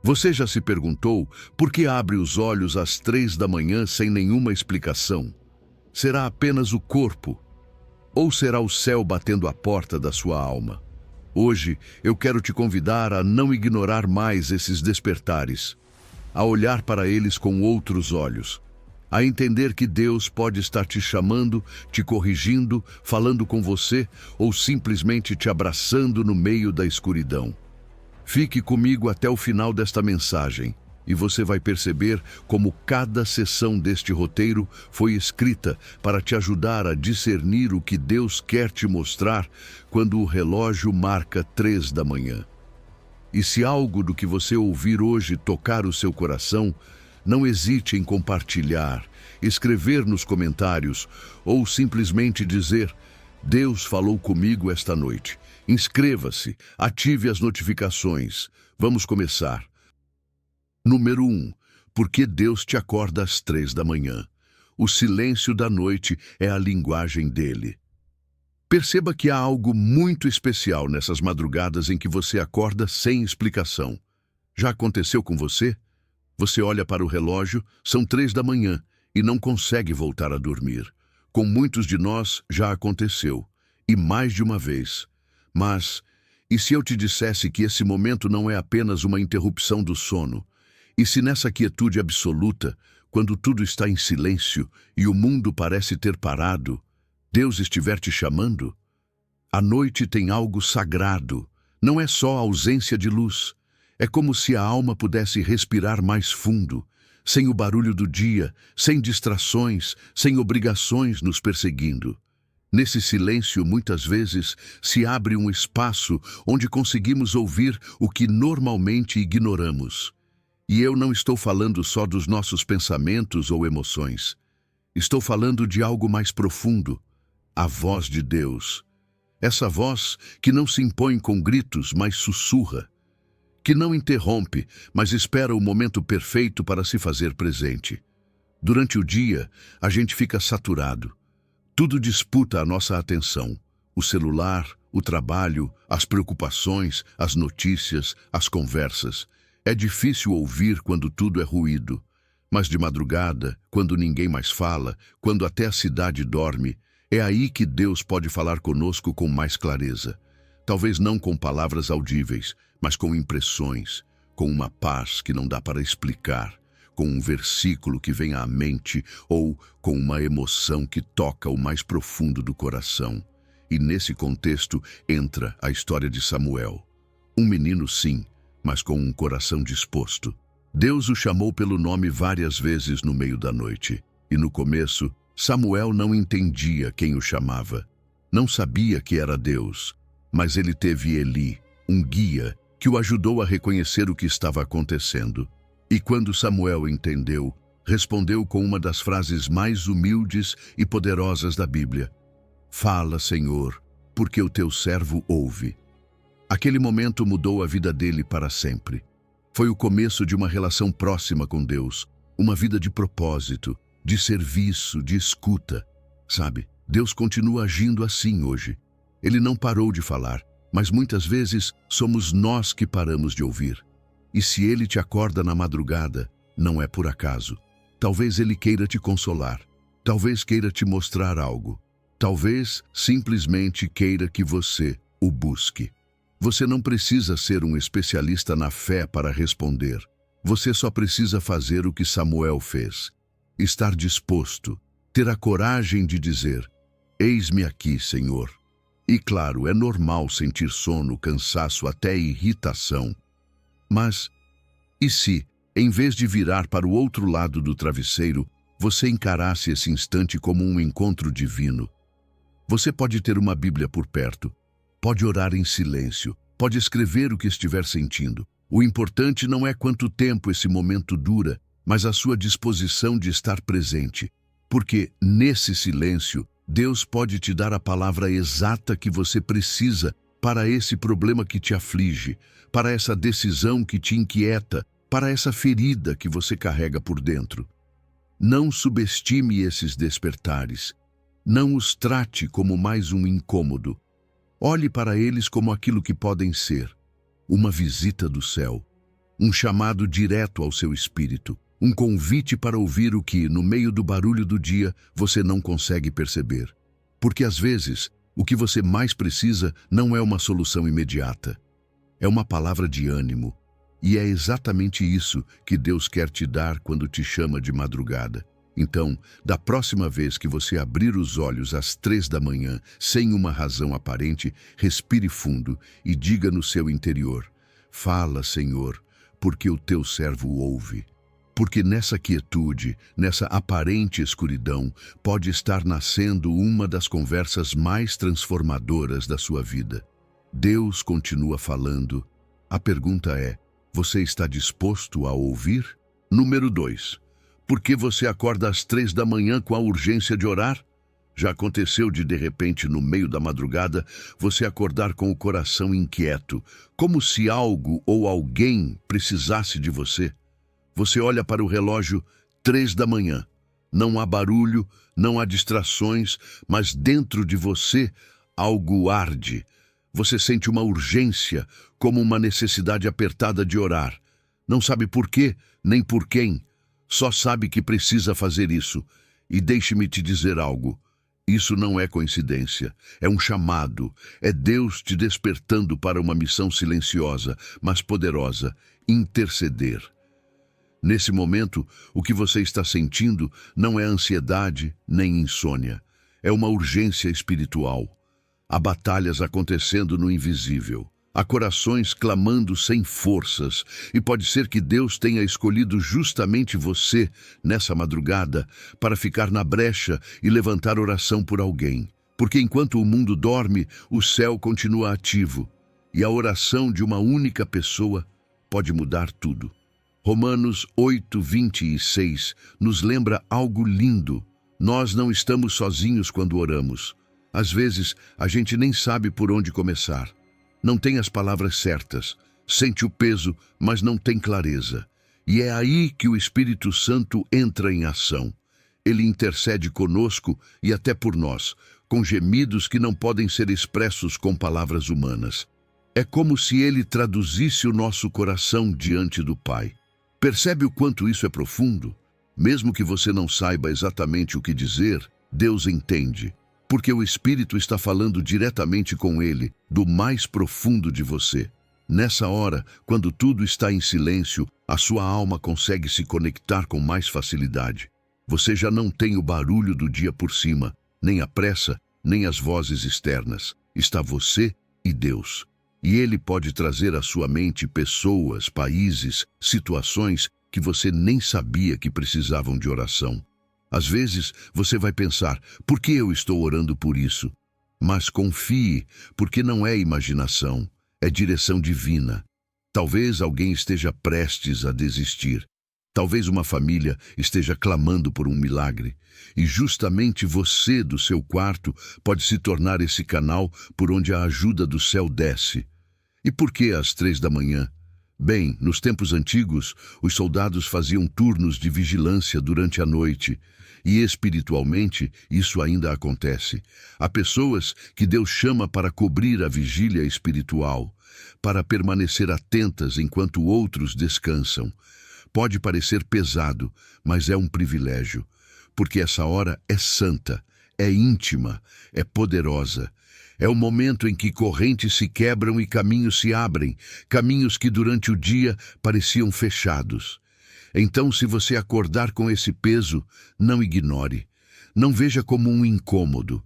Você já se perguntou por que abre os olhos às 3 da manhã sem nenhuma explicação? Será apenas o corpo? Ou será o céu batendo a porta da sua alma? Hoje eu quero te convidar a não ignorar mais esses despertares, a olhar para eles com outros olhos, a entender que Deus pode estar te chamando, te corrigindo, falando com você ou simplesmente te abraçando no meio da escuridão. Fique comigo até o final desta mensagem e você vai perceber como cada sessão deste roteiro foi escrita para te ajudar a discernir o que Deus quer te mostrar quando o relógio marca 3 da manhã. E se algo do que você ouvir hoje tocar o seu coração, não hesite em compartilhar, escrever nos comentários ou simplesmente dizer: Deus falou comigo esta noite. Inscreva-se, ative as notificações. Vamos começar. Número 1. Por que Deus te acorda às 3 da manhã? O silêncio da noite é a linguagem dele. Perceba que há algo muito especial nessas madrugadas em que você acorda sem explicação. Já aconteceu com você? Você olha para o relógio, são 3 da manhã e não consegue voltar a dormir. Com muitos de nós já aconteceu, e mais de uma vez. Mas, e se eu te dissesse que esse momento não é apenas uma interrupção do sono? E se nessa quietude absoluta, quando tudo está em silêncio e o mundo parece ter parado, Deus estiver te chamando? A noite tem algo sagrado, não é só a ausência de luz. É como se a alma pudesse respirar mais fundo, sem o barulho do dia, sem distrações, sem obrigações nos perseguindo. Nesse silêncio, muitas vezes, se abre um espaço onde conseguimos ouvir o que normalmente ignoramos. E eu não estou falando só dos nossos pensamentos ou emoções. Estou falando de algo mais profundo, a voz de Deus. Essa voz que não se impõe com gritos, mas sussurra. Que não interrompe, mas espera o momento perfeito para se fazer presente. Durante o dia, a gente fica saturado. Tudo disputa a nossa atenção. O celular, o trabalho, as preocupações, as notícias, as conversas. É difícil ouvir quando tudo é ruído. Mas de madrugada, quando ninguém mais fala, quando até a cidade dorme, é aí que Deus pode falar conosco com mais clareza. Talvez não com palavras audíveis, mas com impressões, com uma paz que não dá para explicar, com um versículo que vem à mente ou com uma emoção que toca o mais profundo do coração. E nesse contexto entra a história de Samuel. Um menino, sim, mas com um coração disposto. Deus o chamou pelo nome várias vezes no meio da noite. E no começo, Samuel não entendia quem o chamava. Não sabia que era Deus. Mas ele teve Eli, um guia, que o ajudou a reconhecer o que estava acontecendo. E quando Samuel entendeu, respondeu com uma das frases mais humildes e poderosas da Bíblia: Fala, Senhor, porque o teu servo ouve. Aquele momento mudou a vida dele para sempre. Foi o começo de uma relação próxima com Deus, uma vida de propósito, de serviço, de escuta. Sabe, Deus continua agindo assim hoje. Ele não parou de falar, mas muitas vezes somos nós que paramos de ouvir. E se ele te acorda na madrugada, não é por acaso. Talvez ele queira te consolar. Talvez queira te mostrar algo. Talvez simplesmente queira que você o busque. Você não precisa ser um especialista na fé para responder. Você só precisa fazer o que Samuel fez. Estar disposto, ter a coragem de dizer: Eis-me aqui, Senhor. E claro, é normal sentir sono, cansaço, até irritação. Mas, e se, em vez de virar para o outro lado do travesseiro, você encarasse esse instante como um encontro divino? Você pode ter uma Bíblia por perto, pode orar em silêncio, pode escrever o que estiver sentindo. O importante não é quanto tempo esse momento dura, mas a sua disposição de estar presente. Porque, nesse silêncio, Deus pode te dar a palavra exata que você precisa para esse problema que te aflige, para essa decisão que te inquieta, para essa ferida que você carrega por dentro. Não subestime esses despertares. Não os trate como mais um incômodo. Olhe para eles como aquilo que podem ser: uma visita do céu. um chamado direto ao seu espírito, um convite para ouvir o que, no meio do barulho do dia, você não consegue perceber. Porque às vezes, o que você mais precisa não é uma solução imediata. É uma palavra de ânimo. E é exatamente isso que Deus quer te dar quando te chama de madrugada. Então, da próxima vez que você abrir os olhos às 3 da manhã, sem uma razão aparente, respire fundo e diga no seu interior: fala, Senhor, porque o teu servo ouve. Porque nessa quietude, nessa aparente escuridão, pode estar nascendo uma das conversas mais transformadoras da sua vida. Deus continua falando. A pergunta é: você está disposto a ouvir? Número 2. Por que você acorda às 3 da manhã com a urgência de orar? Já aconteceu de repente, no meio da madrugada, você acordar com o coração inquieto, como se algo ou alguém precisasse de você? Você olha para o relógio, 3 da manhã. Não há barulho, não há distrações, mas dentro de você algo arde. Você sente uma urgência, como uma necessidade apertada de orar. Não sabe por quê, nem por quem. Só sabe que precisa fazer isso. E deixe-me te dizer algo. Isso não é coincidência, é um chamado, é Deus te despertando para uma missão silenciosa, mas poderosa: interceder. Nesse momento, o que você está sentindo não é ansiedade nem insônia, é uma urgência espiritual. Há batalhas acontecendo no invisível. Há corações clamando sem forças, e pode ser que Deus tenha escolhido justamente você, nessa madrugada, para ficar na brecha e levantar oração por alguém. Porque enquanto o mundo dorme, o céu continua ativo, e a oração de uma única pessoa pode mudar tudo. Romanos 8:26 nos lembra algo lindo. Nós não estamos sozinhos quando oramos. Às vezes, a gente nem sabe por onde começar. Não tem as palavras certas, sente o peso, mas não tem clareza. E é aí que o Espírito Santo entra em ação. Ele intercede conosco e até por nós, com gemidos que não podem ser expressos com palavras humanas. É como se ele traduzisse o nosso coração diante do Pai. Percebe o quanto isso é profundo? Mesmo que você não saiba exatamente o que dizer, Deus entende. Porque o Espírito está falando diretamente com ele, do mais profundo de você. Nessa hora, quando tudo está em silêncio, a sua alma consegue se conectar com mais facilidade. Você já não tem o barulho do dia por cima, nem a pressa, nem as vozes externas. Está você e Deus. E Ele pode trazer à sua mente pessoas, países, situações que você nem sabia que precisavam de oração. Às vezes, você vai pensar: por que eu estou orando por isso? Mas confie, porque não é imaginação, é direção divina. Talvez alguém esteja prestes a desistir. Talvez uma família esteja clamando por um milagre. E justamente você, do seu quarto, pode se tornar esse canal por onde a ajuda do céu desce. E por que às 3 da manhã? Bem, nos tempos antigos, os soldados faziam turnos de vigilância durante a noite. E espiritualmente, isso ainda acontece. Há pessoas que Deus chama para cobrir a vigília espiritual, para permanecer atentas enquanto outros descansam. Pode parecer pesado, mas é um privilégio, porque essa hora é santa, é íntima, é poderosa. É o momento em que correntes se quebram e caminhos se abrem, caminhos que durante o dia pareciam fechados. Então, se você acordar com esse peso, não ignore. Não veja como um incômodo.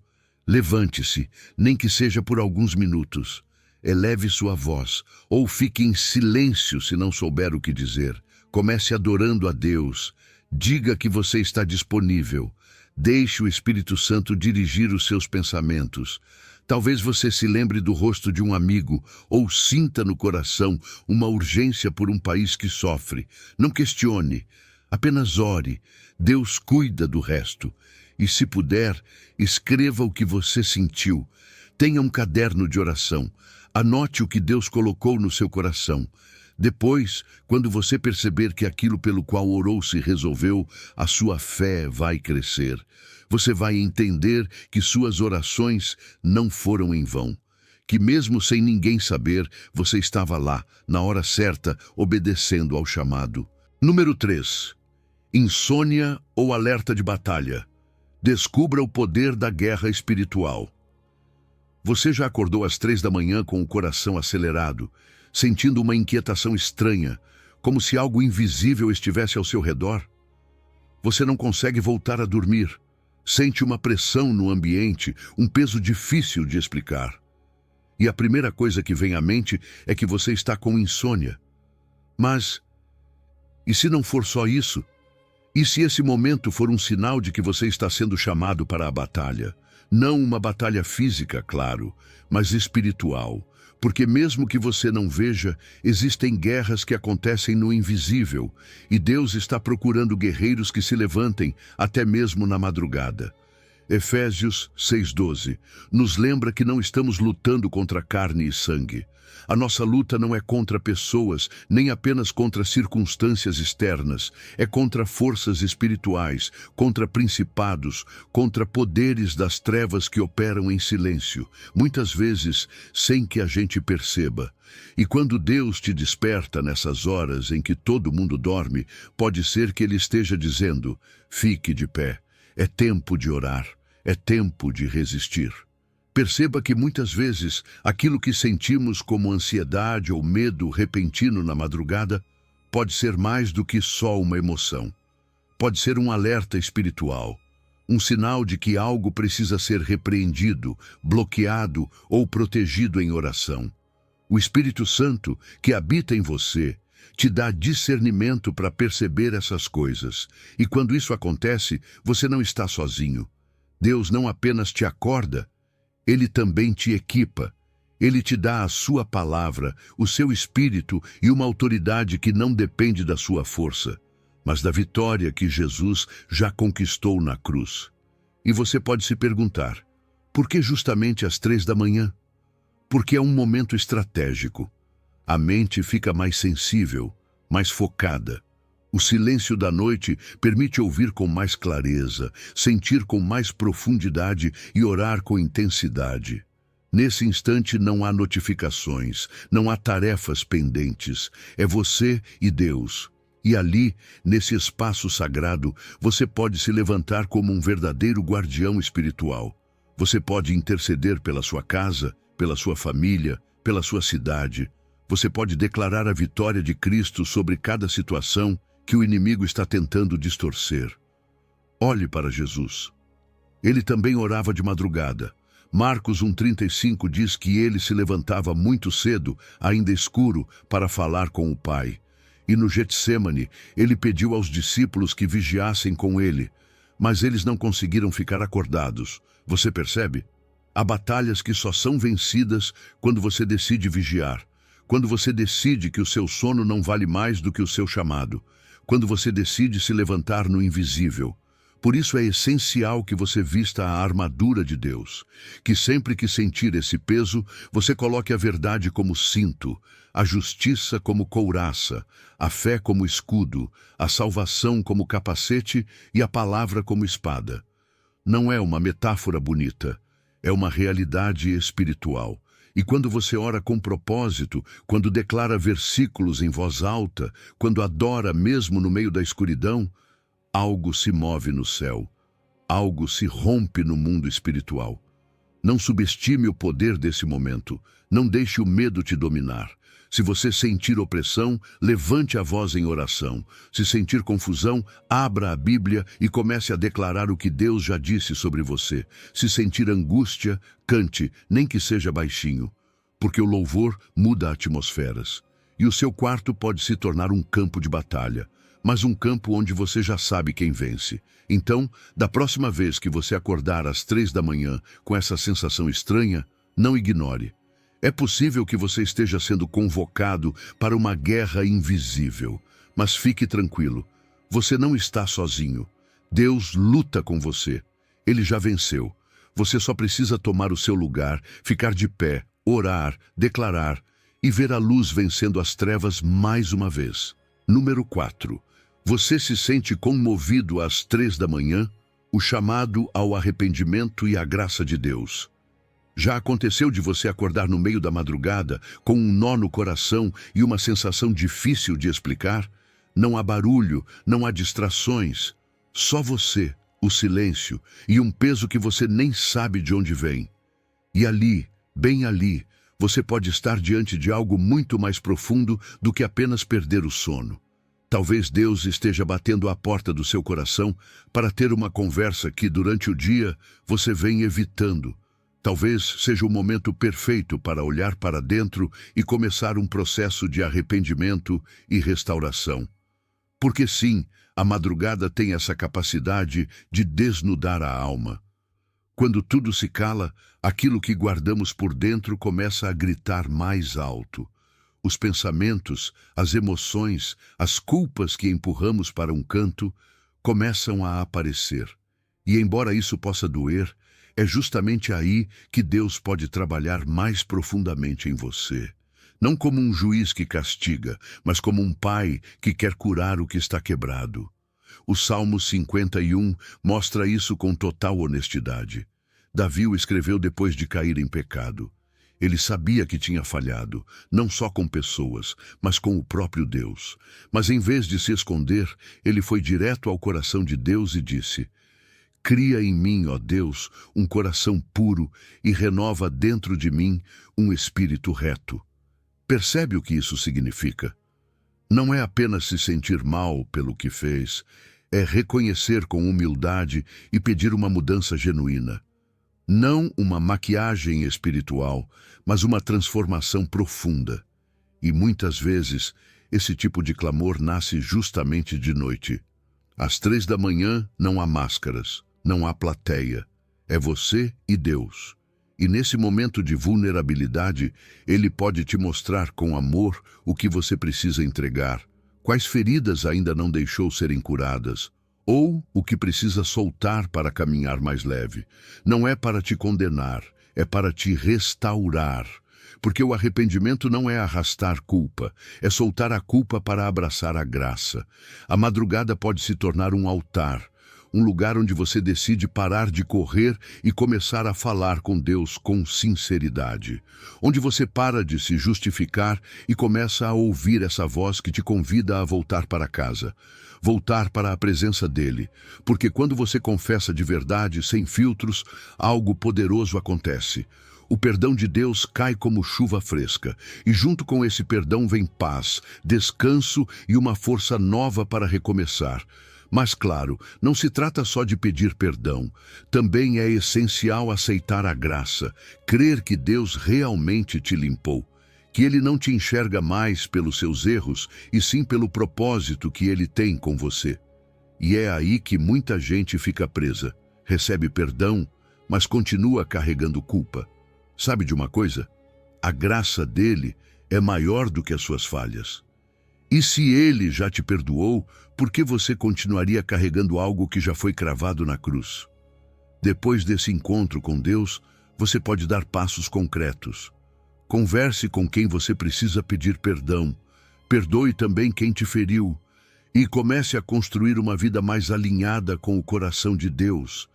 Levante-se, nem que seja por alguns minutos. Eleve sua voz, ou fique em silêncio se não souber o que dizer. Comece adorando a Deus. Diga que você está disponível. Deixe o Espírito Santo dirigir os seus pensamentos. Talvez você se lembre do rosto de um amigo ou sinta no coração uma urgência por um país que sofre. Não questione, apenas ore. Deus cuida do resto. E se puder, escreva o que você sentiu. Tenha um caderno de oração. Anote o que Deus colocou no seu coração. Depois, quando você perceber que aquilo pelo qual orou se resolveu, a sua fé vai crescer. Você vai entender que suas orações não foram em vão, que mesmo sem ninguém saber, você estava lá, na hora certa, obedecendo ao chamado. Número 3. Insônia ou alerta de batalha. Descubra o poder da guerra espiritual. Você já acordou às 3 da manhã com o coração acelerado, sentindo uma inquietação estranha, como se algo invisível estivesse ao seu redor? Você não consegue voltar a dormir. Sente uma pressão no ambiente, um peso difícil de explicar. E a primeira coisa que vem à mente é que você está com insônia. Mas, e se não for só isso? E se esse momento for um sinal de que você está sendo chamado para a batalha? Não uma batalha física, claro, mas espiritual. Porque mesmo que você não veja, existem guerras que acontecem no invisível, e Deus está procurando guerreiros que se levantem, até mesmo na madrugada. Efésios 6:12 nos lembra que não estamos lutando contra carne e sangue. A nossa luta não é contra pessoas, nem apenas contra circunstâncias externas. É contra forças espirituais, contra principados, contra poderes das trevas que operam em silêncio, muitas vezes sem que a gente perceba. E quando Deus te desperta nessas horas em que todo mundo dorme, pode ser que Ele esteja dizendo: fique de pé, é tempo de orar, é tempo de resistir. Perceba que muitas vezes aquilo que sentimos como ansiedade ou medo repentino na madrugada pode ser mais do que só uma emoção. Pode ser um alerta espiritual, um sinal de que algo precisa ser repreendido, bloqueado ou protegido em oração. O Espírito Santo, que habita em você, te dá discernimento para perceber essas coisas. E quando isso acontece, você não está sozinho. Deus não apenas te acorda, Ele também te equipa. Ele te dá a sua palavra, o seu espírito e uma autoridade que não depende da sua força, mas da vitória que Jesus já conquistou na cruz. E você pode se perguntar, por que justamente às 3 da manhã? Porque é um momento estratégico. A mente fica mais sensível, mais focada. O silêncio da noite permite ouvir com mais clareza, sentir com mais profundidade e orar com intensidade. Nesse instante não há notificações, não há tarefas pendentes. É você e Deus. E ali, nesse espaço sagrado, você pode se levantar como um verdadeiro guardião espiritual. Você pode interceder pela sua casa, pela sua família, pela sua cidade. Você pode declarar a vitória de Cristo sobre cada situação que o inimigo está tentando distorcer. Olhe para Jesus. Ele também orava de madrugada. Marcos 1,35 diz que ele se levantava muito cedo, ainda escuro, para falar com o Pai. E no Getsêmani, ele pediu aos discípulos que vigiassem com ele, mas eles não conseguiram ficar acordados. Você percebe? Há batalhas que só são vencidas quando você decide vigiar, quando você decide que o seu sono não vale mais do que o seu chamado, quando você decide se levantar no invisível. Por isso é essencial que você vista a armadura de Deus, que sempre que sentir esse peso, você coloque a verdade como cinto, a justiça como couraça, a fé como escudo, a salvação como capacete e a palavra como espada. Não é uma metáfora bonita, é uma realidade espiritual. E quando você ora com propósito, quando declara versículos em voz alta, quando adora mesmo no meio da escuridão, algo se move no céu, algo se rompe no mundo espiritual. Não subestime o poder desse momento, não deixe o medo te dominar. Se você sentir opressão, levante a voz em oração. Se sentir confusão, abra a Bíblia e comece a declarar o que Deus já disse sobre você. Se sentir angústia, cante, nem que seja baixinho, porque o louvor muda atmosferas. E o seu quarto pode se tornar um campo de batalha, mas um campo onde você já sabe quem vence. Então, da próxima vez que você acordar às 3 da manhã com essa sensação estranha, não ignore. É possível que você esteja sendo convocado para uma guerra invisível, mas fique tranquilo, você não está sozinho. Deus luta com você. Ele já venceu. Você só precisa tomar o seu lugar, ficar de pé, orar, declarar e ver a luz vencendo as trevas mais uma vez. Número 4. Você se sente comovido às 3 da manhã? O chamado ao arrependimento e à graça de Deus. Já aconteceu de você acordar no meio da madrugada com um nó no coração e uma sensação difícil de explicar? Não há barulho, não há distrações. Só você, o silêncio e um peso que você nem sabe de onde vem. E ali, bem ali, você pode estar diante de algo muito mais profundo do que apenas perder o sono. Talvez Deus esteja batendo à porta do seu coração para ter uma conversa que, durante o dia, você vem evitando. Talvez seja o momento perfeito para olhar para dentro e começar um processo de arrependimento e restauração. Porque sim, a madrugada tem essa capacidade de desnudar a alma. Quando tudo se cala, aquilo que guardamos por dentro começa a gritar mais alto. Os pensamentos, as emoções, as culpas que empurramos para um canto começam a aparecer. E embora isso possa doer, é justamente aí que Deus pode trabalhar mais profundamente em você. Não como um juiz que castiga, mas como um pai que quer curar o que está quebrado. O Salmo 51 mostra isso com total honestidade. Davi o escreveu depois de cair em pecado. Ele sabia que tinha falhado, não só com pessoas, mas com o próprio Deus. Mas em vez de se esconder, ele foi direto ao coração de Deus e disse: Cria em mim, ó Deus, um coração puro e renova dentro de mim um espírito reto. Percebe o que isso significa? Não é apenas se sentir mal pelo que fez, é reconhecer com humildade e pedir uma mudança genuína. Não uma maquiagem espiritual, mas uma transformação profunda. E muitas vezes, esse tipo de clamor nasce justamente de noite. Às 3 da manhã não há máscaras, não há plateia. É você e Deus. E nesse momento de vulnerabilidade, Ele pode te mostrar com amor o que você precisa entregar, quais feridas ainda não deixou serem curadas, ou o que precisa soltar para caminhar mais leve. Não é para te condenar, é para te restaurar. Porque o arrependimento não é arrastar culpa, é soltar a culpa para abraçar a graça. A madrugada pode se tornar um altar, um lugar onde você decide parar de correr e começar a falar com Deus com sinceridade. Onde você para de se justificar e começa a ouvir essa voz que te convida a voltar para casa. Voltar para a presença dele. Porque quando você confessa de verdade, sem filtros, algo poderoso acontece. O perdão de Deus cai como chuva fresca, e junto com esse perdão vem paz, descanso e uma força nova para recomeçar. Mas claro, não se trata só de pedir perdão. Também é essencial aceitar a graça, crer que Deus realmente te limpou, que Ele não te enxerga mais pelos seus erros, e sim pelo propósito que Ele tem com você. E é aí que muita gente fica presa, recebe perdão, mas continua carregando culpa. Sabe de uma coisa? A graça dele é maior do que as suas falhas. E se ele já te perdoou, por que você continuaria carregando algo que já foi cravado na cruz? Depois desse encontro com Deus, você pode dar passos concretos. Converse com quem você precisa pedir perdão. Perdoe também quem te feriu. E comece a construir uma vida mais alinhada com o coração de Deus.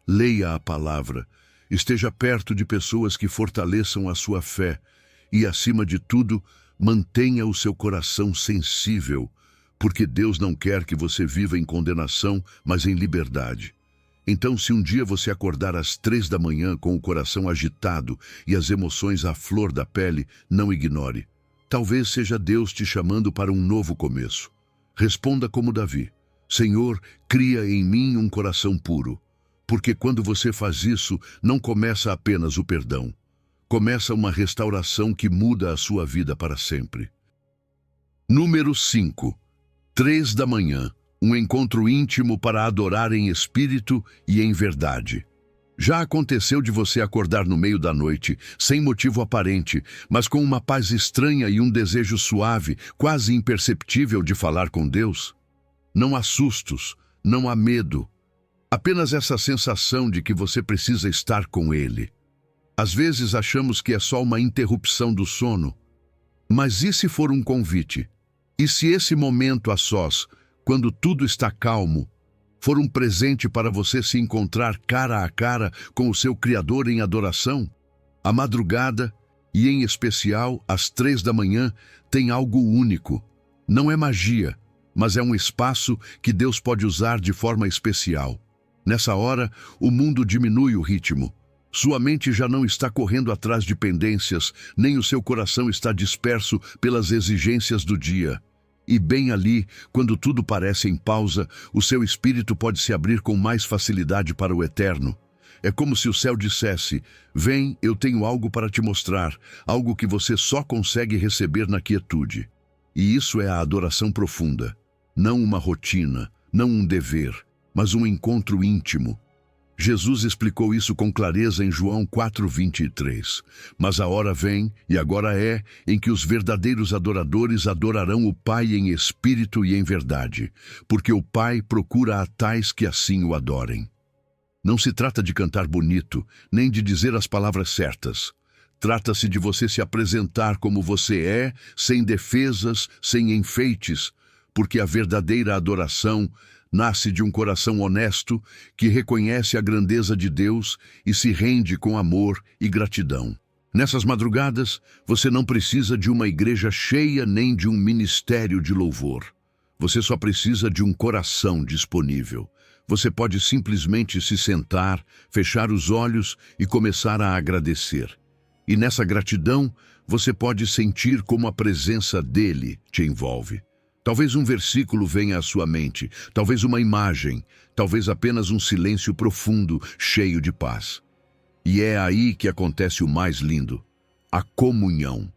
Leia a palavra. Esteja perto de pessoas que fortaleçam a sua fé. E, acima de tudo, mantenha o seu coração sensível, porque Deus não quer que você viva em condenação, mas em liberdade. Então, se um dia você acordar às 3 da manhã com o coração agitado e as emoções à flor da pele, não ignore. Talvez seja Deus te chamando para um novo começo. Responda como Davi: Senhor, cria em mim um coração puro. Porque quando você faz isso, não começa apenas o perdão. Começa uma restauração que muda a sua vida para sempre. Número 5. 3 da manhã. Um encontro íntimo para adorar em espírito e em verdade. Já aconteceu de você acordar no meio da noite, sem motivo aparente, mas com uma paz estranha e um desejo suave, quase imperceptível de falar com Deus? Não há sustos, não há medo. Apenas essa sensação de que você precisa estar com Ele. Às vezes achamos que é só uma interrupção do sono. Mas e se for um convite? E se esse momento a sós, quando tudo está calmo, for um presente para você se encontrar cara a cara com o seu Criador em adoração? A madrugada, e em especial às 3 da manhã, tem algo único. Não é magia, mas é um espaço que Deus pode usar de forma especial. Nessa hora, o mundo diminui o ritmo. Sua mente já não está correndo atrás de pendências, nem o seu coração está disperso pelas exigências do dia. E bem ali, quando tudo parece em pausa, o seu espírito pode se abrir com mais facilidade para o eterno. É como se o céu dissesse: vem, eu tenho algo para te mostrar, algo que você só consegue receber na quietude. E isso é a adoração profunda. Não uma rotina, não um dever, mas um encontro íntimo. Jesus explicou isso com clareza em João 4:23. Mas a hora vem, e agora é, em que os verdadeiros adoradores adorarão o Pai em espírito e em verdade, porque o Pai procura a tais que assim o adorem. Não se trata de cantar bonito, nem de dizer as palavras certas. Trata-se de você se apresentar como você é, sem defesas, sem enfeites, porque a verdadeira adoração nasce de um coração honesto que reconhece a grandeza de Deus e se rende com amor e gratidão. Nessas madrugadas, você não precisa de uma igreja cheia nem de um ministério de louvor. Você só precisa de um coração disponível. Você pode simplesmente se sentar, fechar os olhos e começar a agradecer. E nessa gratidão, você pode sentir como a presença dele te envolve. Talvez um versículo venha à sua mente, talvez uma imagem, talvez apenas um silêncio profundo, cheio de paz. E é aí que acontece o mais lindo: a comunhão.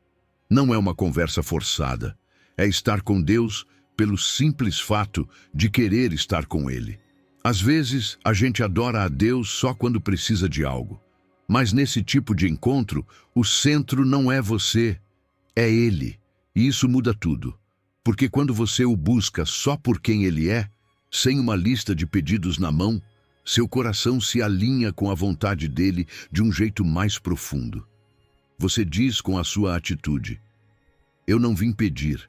Não é uma conversa forçada, é estar com Deus pelo simples fato de querer estar com Ele. Às vezes, a gente adora a Deus só quando precisa de algo. Mas nesse tipo de encontro, o centro não é você, é Ele. E isso muda tudo. Porque quando você o busca só por quem Ele é, sem uma lista de pedidos na mão, seu coração se alinha com a vontade dele de um jeito mais profundo. Você diz com a sua atitude: eu não vim pedir,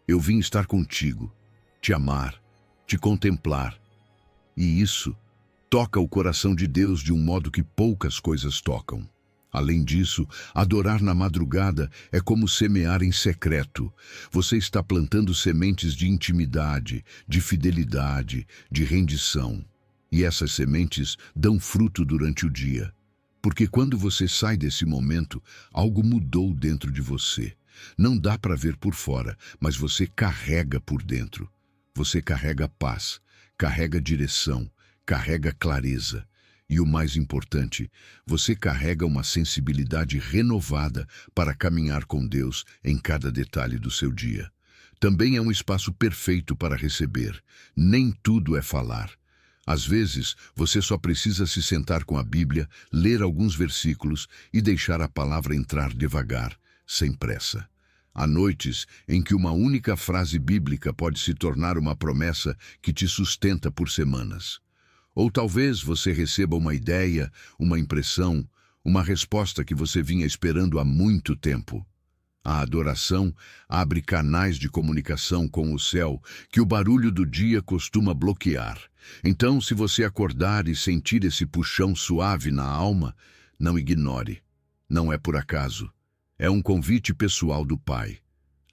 eu vim estar contigo, te amar, te contemplar. E isso toca o coração de Deus de um modo que poucas coisas tocam. Além disso, adorar na madrugada é como semear em secreto. Você está plantando sementes de intimidade, de fidelidade, de rendição. E essas sementes dão fruto durante o dia. Porque quando você sai desse momento, algo mudou dentro de você. Não dá para ver por fora, mas você carrega por dentro. Você carrega paz, carrega direção, carrega clareza. E o mais importante, você carrega uma sensibilidade renovada para caminhar com Deus em cada detalhe do seu dia. Também é um espaço perfeito para receber. Nem tudo é falar. Às vezes, você só precisa se sentar com a Bíblia, ler alguns versículos e deixar a palavra entrar devagar, sem pressa. Há noites em que uma única frase bíblica pode se tornar uma promessa que te sustenta por semanas. Ou talvez você receba uma ideia, uma impressão, uma resposta que você vinha esperando há muito tempo. A adoração abre canais de comunicação com o céu que o barulho do dia costuma bloquear. Então, se você acordar e sentir esse puxão suave na alma, não ignore. Não é por acaso. É um convite pessoal do Pai.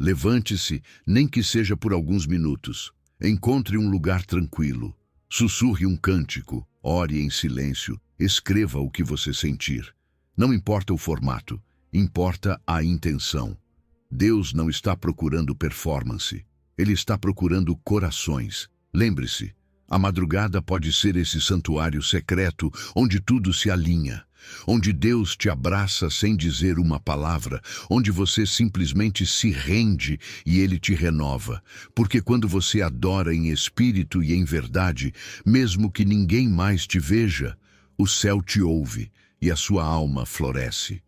Levante-se, nem que seja por alguns minutos. Encontre um lugar tranquilo. Sussurre um cântico, ore em silêncio, escreva o que você sentir. Não importa o formato, importa a intenção. Deus não está procurando performance, Ele está procurando corações. Lembre-se, a madrugada pode ser esse santuário secreto onde tudo se alinha, onde Deus te abraça sem dizer uma palavra, onde você simplesmente se rende e Ele te renova. Porque quando você adora em espírito e em verdade, mesmo que ninguém mais te veja, o céu te ouve e a sua alma floresce.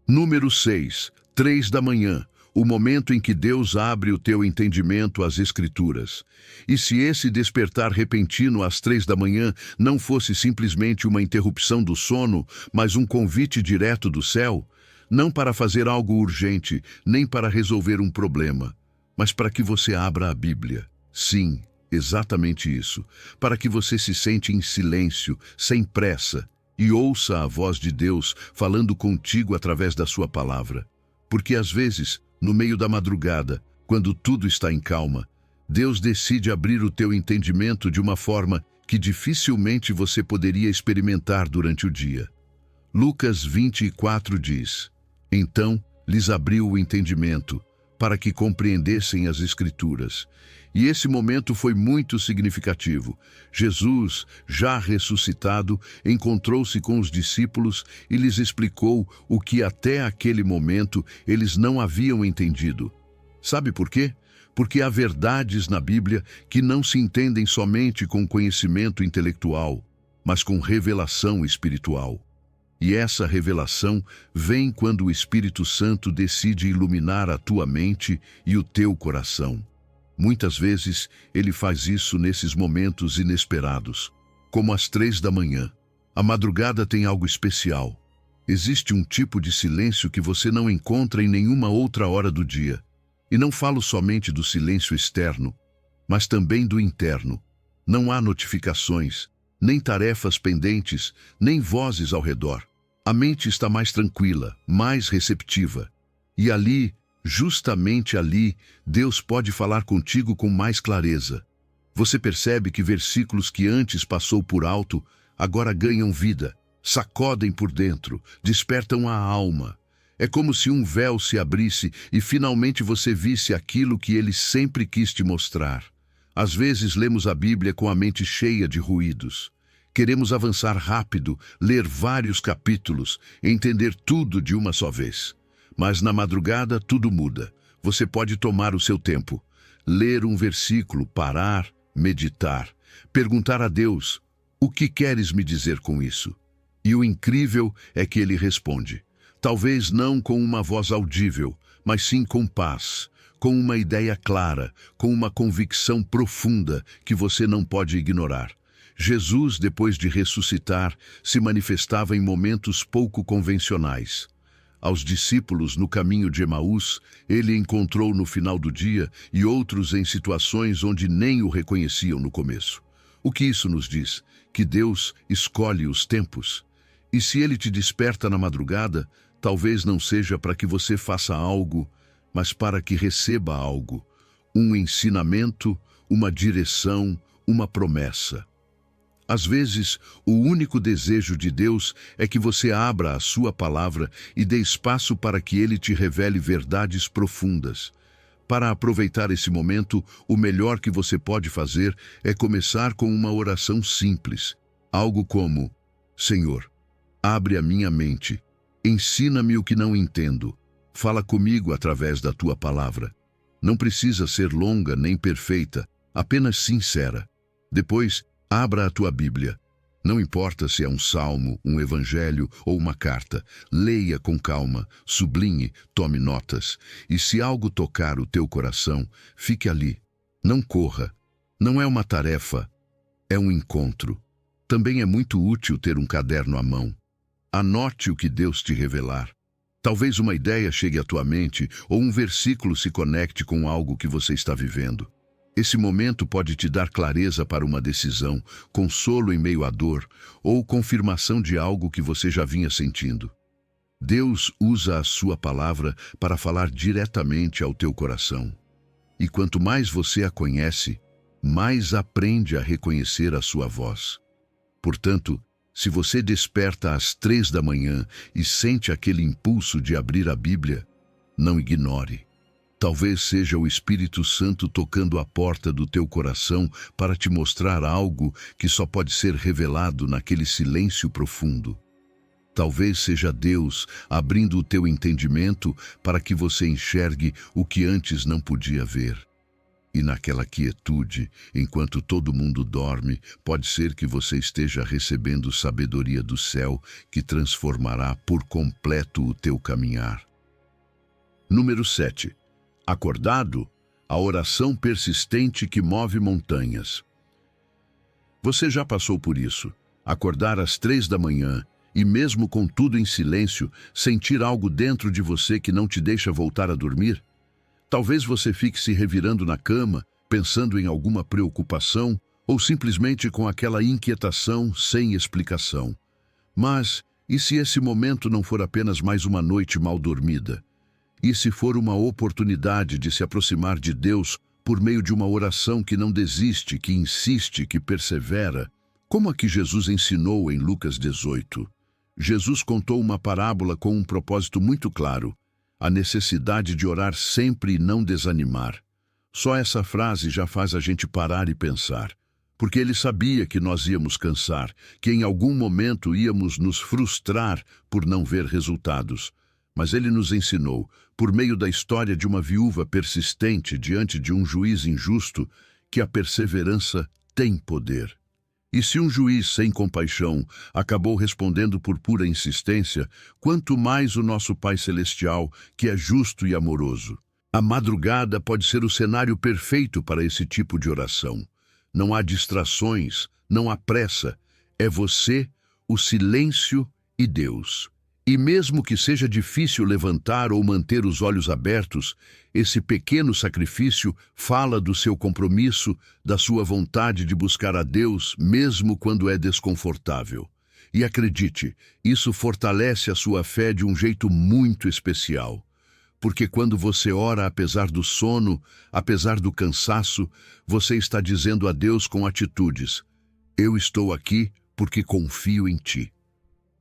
Número 6, 3 da manhã. O momento em que Deus abre o teu entendimento às Escrituras. E se esse despertar repentino às 3 da manhã não fosse simplesmente uma interrupção do sono, mas um convite direto do céu, não para fazer algo urgente, nem para resolver um problema, mas para que você abra a Bíblia. Sim, exatamente isso. Para que você se sente em silêncio, sem pressa, e ouça a voz de Deus falando contigo através da sua palavra. Porque às vezes, no meio da madrugada, quando tudo está em calma, Deus decide abrir o teu entendimento de uma forma que dificilmente você poderia experimentar durante o dia. Lucas 24 diz: Então lhes abriu o entendimento, para que compreendessem as Escrituras. E esse momento foi muito significativo. Jesus, já ressuscitado, encontrou-se com os discípulos e lhes explicou o que até aquele momento eles não haviam entendido. Sabe por quê? Porque há verdades na Bíblia que não se entendem somente com conhecimento intelectual, mas com revelação espiritual. E essa revelação vem quando o Espírito Santo decide iluminar a tua mente e o teu coração. Muitas vezes, ele faz isso nesses momentos inesperados, como às 3 da manhã. A madrugada tem algo especial. Existe um tipo de silêncio que você não encontra em nenhuma outra hora do dia. E não falo somente do silêncio externo, mas também do interno. Não há notificações, nem tarefas pendentes, nem vozes ao redor. A mente está mais tranquila, mais receptiva. E ali, justamente ali, Deus pode falar contigo com mais clareza. Você percebe que versículos que antes passou por alto, agora ganham vida, sacodem por dentro, despertam a alma. É como se um véu se abrisse e finalmente você visse aquilo que ele sempre quis te mostrar. Às vezes lemos a Bíblia com a mente cheia de ruídos. Queremos avançar rápido, ler vários capítulos, entender tudo de uma só vez. Mas na madrugada tudo muda. Você pode tomar o seu tempo, ler um versículo, parar, meditar, perguntar a Deus: o que queres me dizer com isso? E o incrível é que ele responde. Talvez não com uma voz audível, mas sim com paz, com uma ideia clara, com uma convicção profunda que você não pode ignorar. Jesus, depois de ressuscitar, se manifestava em momentos pouco convencionais. Aos discípulos no caminho de Emaús, ele encontrou no final do dia e outros em situações onde nem o reconheciam no começo. O que isso nos diz? Que Deus escolhe os tempos. E se ele te desperta na madrugada, talvez não seja para que você faça algo, mas para que receba algo. Um ensinamento, uma direção, uma promessa. Às vezes, o único desejo de Deus é que você abra a sua palavra e dê espaço para que ele te revele verdades profundas. Para aproveitar esse momento, o melhor que você pode fazer é começar com uma oração simples. Algo como: Senhor, abre a minha mente, ensina-me o que não entendo, fala comigo através da tua palavra. Não precisa ser longa nem perfeita, apenas sincera. Depois, abra a tua Bíblia. Não importa se é um salmo, um evangelho ou uma carta. Leia com calma, sublinhe, tome notas. E se algo tocar o teu coração, fique ali. Não corra. Não é uma tarefa, é um encontro. Também é muito útil ter um caderno à mão. Anote o que Deus te revelar. Talvez uma ideia chegue à tua mente ou um versículo se conecte com algo que você está vivendo. Esse momento pode te dar clareza para uma decisão, consolo em meio à dor ou confirmação de algo que você já vinha sentindo. Deus usa a sua palavra para falar diretamente ao teu coração. E quanto mais você a conhece, mais aprende a reconhecer a sua voz. Portanto, se você desperta às 3 da manhã e sente aquele impulso de abrir a Bíblia, não ignore. Talvez seja o Espírito Santo tocando a porta do teu coração para te mostrar algo que só pode ser revelado naquele silêncio profundo. Talvez seja Deus abrindo o teu entendimento para que você enxergue o que antes não podia ver. E naquela quietude, enquanto todo mundo dorme, pode ser que você esteja recebendo sabedoria do céu que transformará por completo o teu caminhar. Número 7. Acordado, a oração persistente que move montanhas. Você já passou por isso? Acordar às 3 da manhã e mesmo com tudo em silêncio, sentir algo dentro de você que não te deixa voltar a dormir? Talvez você fique se revirando na cama, pensando em alguma preocupação ou simplesmente com aquela inquietação sem explicação. Mas, e se esse momento não for apenas mais uma noite mal dormida? E se for uma oportunidade de se aproximar de Deus por meio de uma oração que não desiste, que insiste, que persevera? Como a que Jesus ensinou em Lucas 18. Jesus contou uma parábola com um propósito muito claro: a necessidade de orar sempre e não desanimar. Só essa frase já faz a gente parar e pensar, porque ele sabia que nós íamos cansar, que em algum momento íamos nos frustrar por não ver resultados. Mas ele nos ensinou, por meio da história de uma viúva persistente diante de um juiz injusto, que a perseverança tem poder. E se um juiz sem compaixão acabou respondendo por pura insistência, quanto mais o nosso Pai Celestial, que é justo e amoroso. A madrugada pode ser o cenário perfeito para esse tipo de oração. Não há distrações, não há pressa. É você, o silêncio e Deus. E mesmo que seja difícil levantar ou manter os olhos abertos, esse pequeno sacrifício fala do seu compromisso, da sua vontade de buscar a Deus, mesmo quando é desconfortável. E acredite, isso fortalece a sua fé de um jeito muito especial. Porque quando você ora apesar do sono, apesar do cansaço, você está dizendo a Deus com atitudes: eu estou aqui porque confio em ti.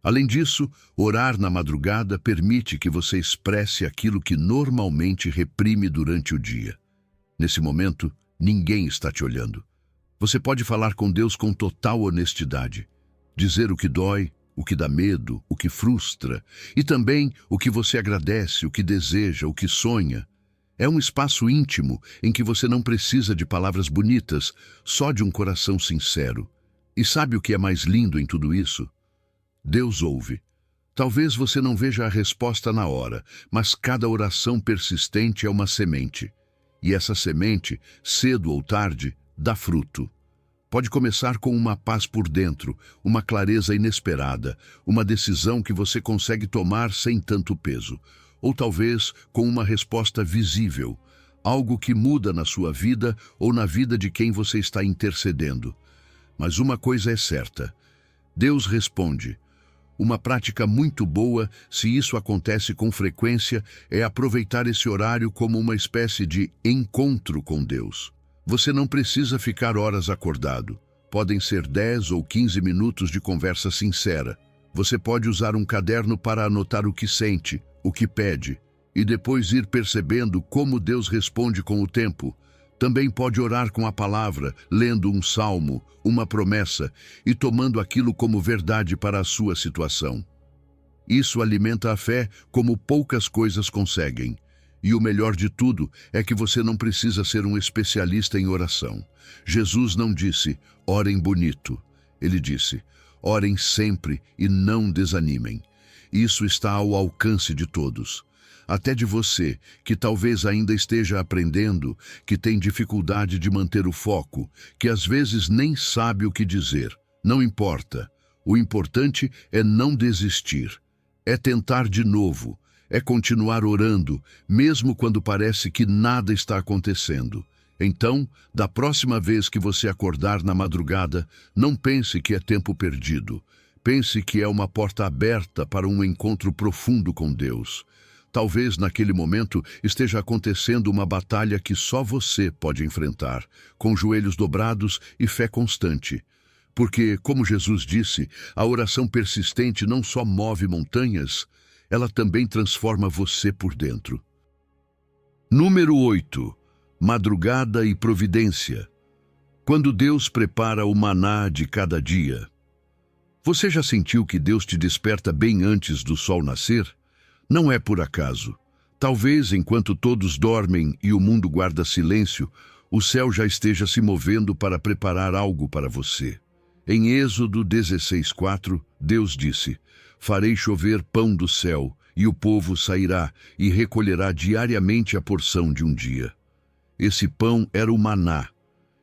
Além disso, orar na madrugada permite que você expresse aquilo que normalmente reprime durante o dia. Nesse momento, ninguém está te olhando. Você pode falar com Deus com total honestidade, dizer o que dói, o que dá medo, o que frustra, e também o que você agradece, o que deseja, o que sonha. É um espaço íntimo em que você não precisa de palavras bonitas, só de um coração sincero. E sabe o que é mais lindo em tudo isso? Deus ouve. Talvez você não veja a resposta na hora, mas cada oração persistente é uma semente. E essa semente, cedo ou tarde, dá fruto. Pode começar com uma paz por dentro, uma clareza inesperada, uma decisão que você consegue tomar sem tanto peso. Ou talvez com uma resposta visível, algo que muda na sua vida ou na vida de quem você está intercedendo. Mas uma coisa é certa: Deus responde. Uma prática muito boa, se isso acontece com frequência, é aproveitar esse horário como uma espécie de encontro com Deus. Você não precisa ficar horas acordado. Podem ser 10 ou 15 minutos de conversa sincera. Você pode usar um caderno para anotar o que sente, o que pede, e depois ir percebendo como Deus responde com o tempo. Também pode orar com a palavra, lendo um salmo, uma promessa e tomando aquilo como verdade para a sua situação. Isso alimenta a fé como poucas coisas conseguem. E o melhor de tudo é que você não precisa ser um especialista em oração. Jesus não disse, orem bonito. Ele disse, orem sempre e não desanimem. Isso está ao alcance de todos. Até de você, que talvez ainda esteja aprendendo, que tem dificuldade de manter o foco, que às vezes nem sabe o que dizer. Não importa. O importante é não desistir. É tentar de novo. É continuar orando, mesmo quando parece que nada está acontecendo. Então, da próxima vez que você acordar na madrugada, não pense que é tempo perdido. Pense que é uma porta aberta para um encontro profundo com Deus. Talvez naquele momento esteja acontecendo uma batalha que só você pode enfrentar, com joelhos dobrados e fé constante. Porque, como Jesus disse, a oração persistente não só move montanhas, ela também transforma você por dentro. Número 8. Madrugada e providência. Quando Deus prepara o maná de cada dia. Você já sentiu que Deus te desperta bem antes do sol nascer? Não é por acaso. Talvez, enquanto todos dormem e o mundo guarda silêncio, o céu já esteja se movendo para preparar algo para você. Em Êxodo 16:4, Deus disse, farei chover pão do céu, e o povo sairá e recolherá diariamente a porção de um dia. Esse pão era o maná.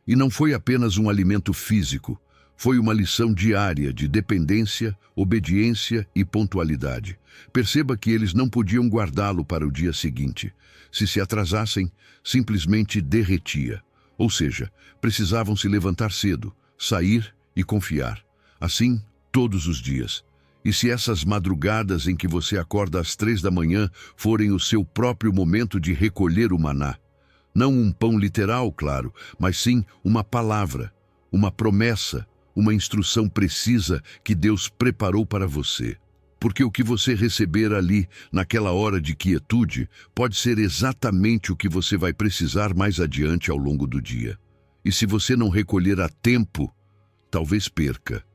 E não foi apenas um alimento físico, foi uma lição diária de dependência, obediência e pontualidade. Perceba que eles não podiam guardá-lo para o dia seguinte. Se atrasassem, simplesmente derretia. Ou seja, precisavam se levantar cedo, sair e confiar. Assim, todos os dias. E se essas madrugadas em que você acorda às 3 da manhã forem o seu próprio momento de recolher o maná? Não um pão literal, claro, mas sim uma palavra, uma promessa, uma instrução precisa que Deus preparou para você. Porque o que você receber ali, naquela hora de quietude, pode ser exatamente o que você vai precisar mais adiante ao longo do dia. E se você não recolher a tempo, talvez perca.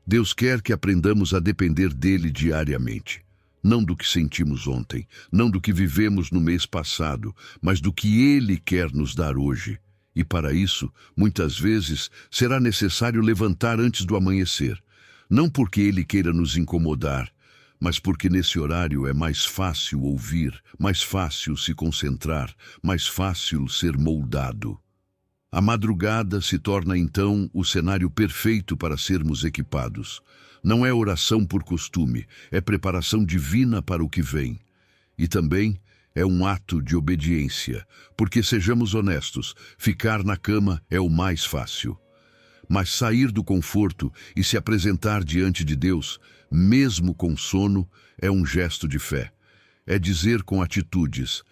Deus quer que aprendamos a depender dele diariamente. Não do que sentimos ontem, não do que vivemos no mês passado, mas do que ele quer nos dar hoje. E para isso, muitas vezes, será necessário levantar antes do amanhecer. Não porque ele queira nos incomodar, mas porque nesse horário é mais fácil ouvir, mais fácil se concentrar, mais fácil ser moldado. A madrugada se torna então o cenário perfeito para sermos equipados. Não é oração por costume, é preparação divina para o que vem. E também é um ato de obediência, porque sejamos honestos, ficar na cama é o mais fácil. Mas sair do conforto e se apresentar diante de Deus, mesmo com sono, é um gesto de fé. É dizer com atitudes: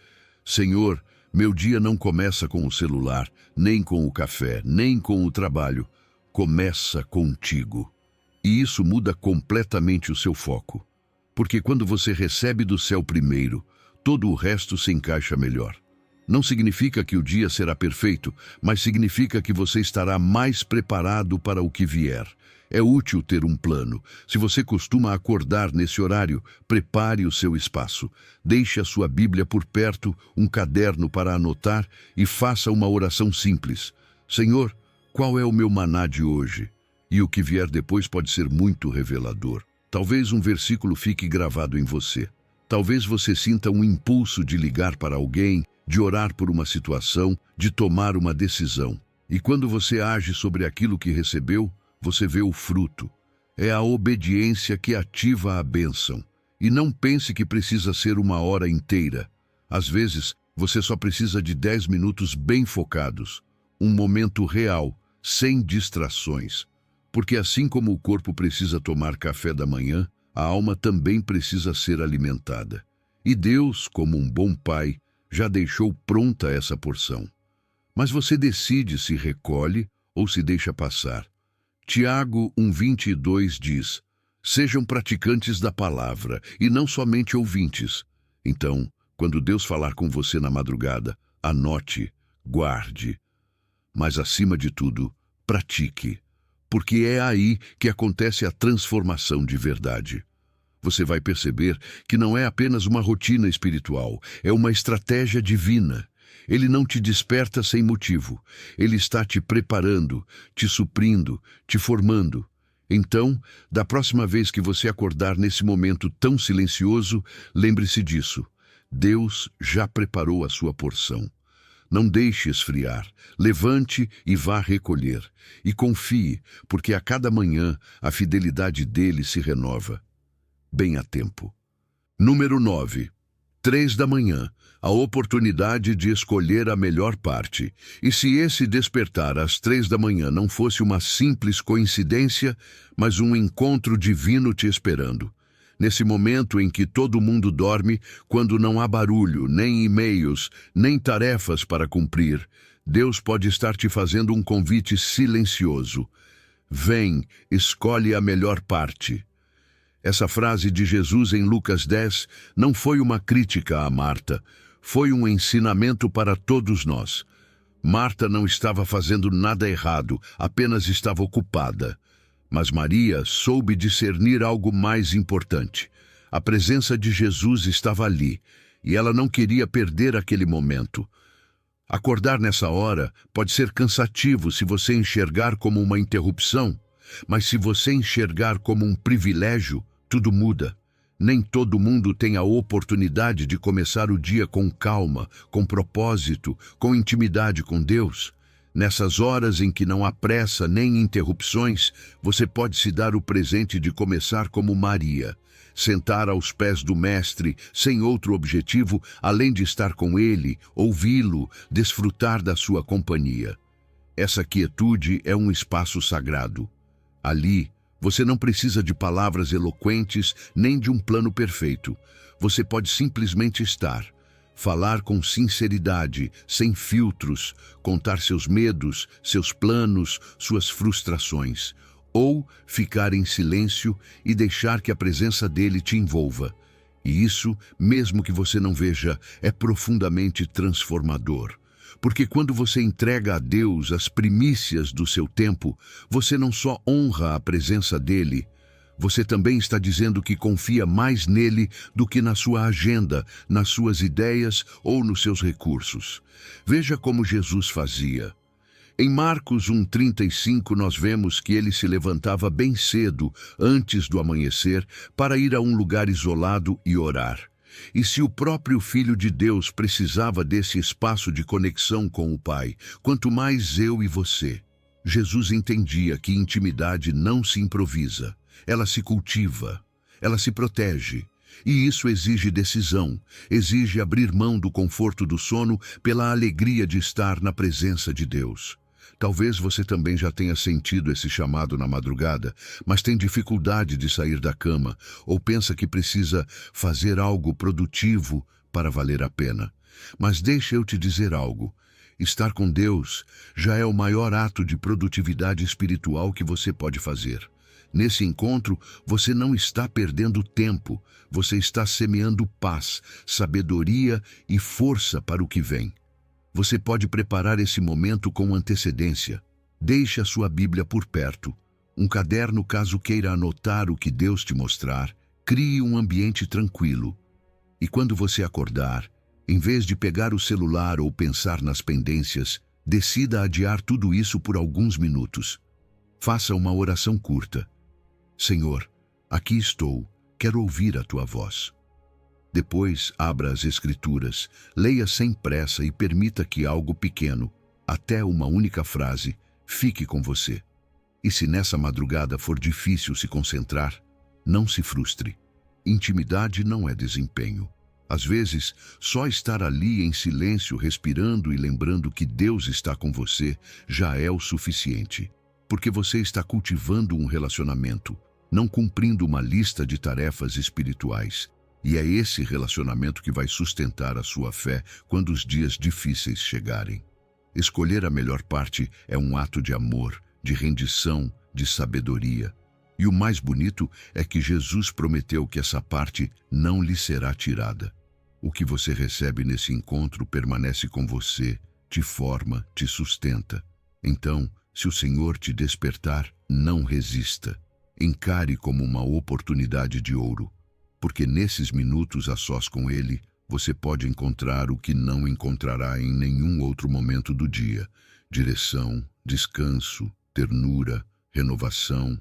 Senhor, meu dia não começa com o celular, nem com o café, nem com o trabalho. Começa contigo. E isso muda completamente o seu foco. Porque quando você recebe do céu primeiro, todo o resto se encaixa melhor. Não significa que o dia será perfeito, mas significa que você estará mais preparado para o que vier. É útil ter um plano. Se você costuma acordar nesse horário, prepare o seu espaço. Deixe a sua Bíblia por perto, um caderno para anotar e faça uma oração simples. Senhor, qual é o meu maná de hoje? E o que vier depois pode ser muito revelador. Talvez um versículo fique gravado em você. Talvez você sinta um impulso de ligar para alguém, de orar por uma situação, de tomar uma decisão. E quando você age sobre aquilo que recebeu, você vê o fruto. É a obediência que ativa a bênção. E não pense que precisa ser uma hora inteira. Às vezes, você só precisa de 10 minutos bem focados. Um momento real, sem distrações. Porque assim como o corpo precisa tomar café da manhã, a alma também precisa ser alimentada. E Deus, como um bom pai, já deixou pronta essa porção. Mas você decide se recolhe ou se deixa passar. Tiago 1:22 diz: Sejam praticantes da palavra e não somente ouvintes. Então, quando Deus falar com você na madrugada, anote, guarde. Mas acima de tudo, pratique. Porque é aí que acontece a transformação de verdade. Você vai perceber que não é apenas uma rotina espiritual, é uma estratégia divina. Ele não te desperta sem motivo. Ele está te preparando, te suprindo, te formando. Então, da próxima vez que você acordar nesse momento tão silencioso, lembre-se disso. Deus já preparou a sua porção. Não deixe esfriar. Levante e vá recolher. E confie, porque a cada manhã a fidelidade dele se renova. Bem a tempo. Número 9. 3 da manhã. A oportunidade de escolher a melhor parte. E se esse despertar às 3 da manhã não fosse uma simples coincidência, mas um encontro divino te esperando? Nesse momento em que todo mundo dorme, quando não há barulho, nem e-mails, nem tarefas para cumprir, Deus pode estar te fazendo um convite silencioso. Vem, escolhe a melhor parte. Essa frase de Jesus em Lucas 10 não foi uma crítica a Marta, foi um ensinamento para todos nós. Marta não estava fazendo nada errado, apenas estava ocupada. Mas Maria soube discernir algo mais importante. A presença de Jesus estava ali, e ela não queria perder aquele momento. Acordar nessa hora pode ser cansativo se você enxergar como uma interrupção, mas se você enxergar como um privilégio, tudo muda. Nem todo mundo tem a oportunidade de começar o dia com calma, com propósito, com intimidade com Deus. Nessas horas em que não há pressa nem interrupções, você pode se dar o presente de começar como Maria, sentar aos pés do Mestre sem outro objetivo além de estar com ele, ouvi-lo, desfrutar da sua companhia. Essa quietude é um espaço sagrado. Ali, Você não precisa de palavras eloquentes nem de um plano perfeito. Você pode simplesmente estar. Falar com sinceridade, sem filtros, contar seus medos, seus planos, suas frustrações. Ou ficar em silêncio e deixar que a presença dele te envolva. E isso, mesmo que você não veja, é profundamente transformador. Porque quando você entrega a Deus as primícias do seu tempo, você não só honra a presença dele, você também está dizendo que confia mais nele do que na sua agenda, nas suas ideias ou nos seus recursos. Veja como Jesus fazia. Em Marcos 1:35 nós vemos que ele se levantava bem cedo, antes do amanhecer, para ir a um lugar isolado e orar. E se o próprio Filho de Deus precisava desse espaço de conexão com o Pai, quanto mais eu e você. Jesus entendia que intimidade não se improvisa, ela se cultiva, ela se protege. E isso exige decisão, exige abrir mão do conforto do sono pela alegria de estar na presença de Deus. Talvez você também já tenha sentido esse chamado na madrugada, mas tem dificuldade de sair da cama ou pensa que precisa fazer algo produtivo para valer a pena. Mas deixa eu te dizer algo. Estar com Deus já é o maior ato de produtividade espiritual que você pode fazer. Nesse encontro, você não está perdendo tempo, você está semeando paz, sabedoria e força para o que vem. Você pode preparar esse momento com antecedência. Deixe a sua Bíblia por perto, um caderno caso queira anotar o que Deus te mostrar, crie um ambiente tranquilo. E quando você acordar, em vez de pegar o celular ou pensar nas pendências, decida adiar tudo isso por alguns minutos. Faça uma oração curta. Senhor, aqui estou, quero ouvir a tua voz. Depois, abra as Escrituras, leia sem pressa e permita que algo pequeno, até uma única frase, fique com você. E se nessa madrugada for difícil se concentrar, não se frustre. Intimidade não é desempenho. Às vezes, só estar ali em silêncio, respirando e lembrando que Deus está com você já é o suficiente. Porque você está cultivando um relacionamento, não cumprindo uma lista de tarefas espirituais. E é esse relacionamento que vai sustentar a sua fé quando os dias difíceis chegarem. Escolher a melhor parte é um ato de amor, de rendição, de sabedoria. E o mais bonito é que Jesus prometeu que essa parte não lhe será tirada. O que você recebe nesse encontro permanece com você, te forma, te sustenta. Então, se o Senhor te despertar, não resista. Encare como uma oportunidade de ouro. Porque nesses minutos a sós com Ele, você pode encontrar o que não encontrará em nenhum outro momento do dia. Direção, descanso, ternura, renovação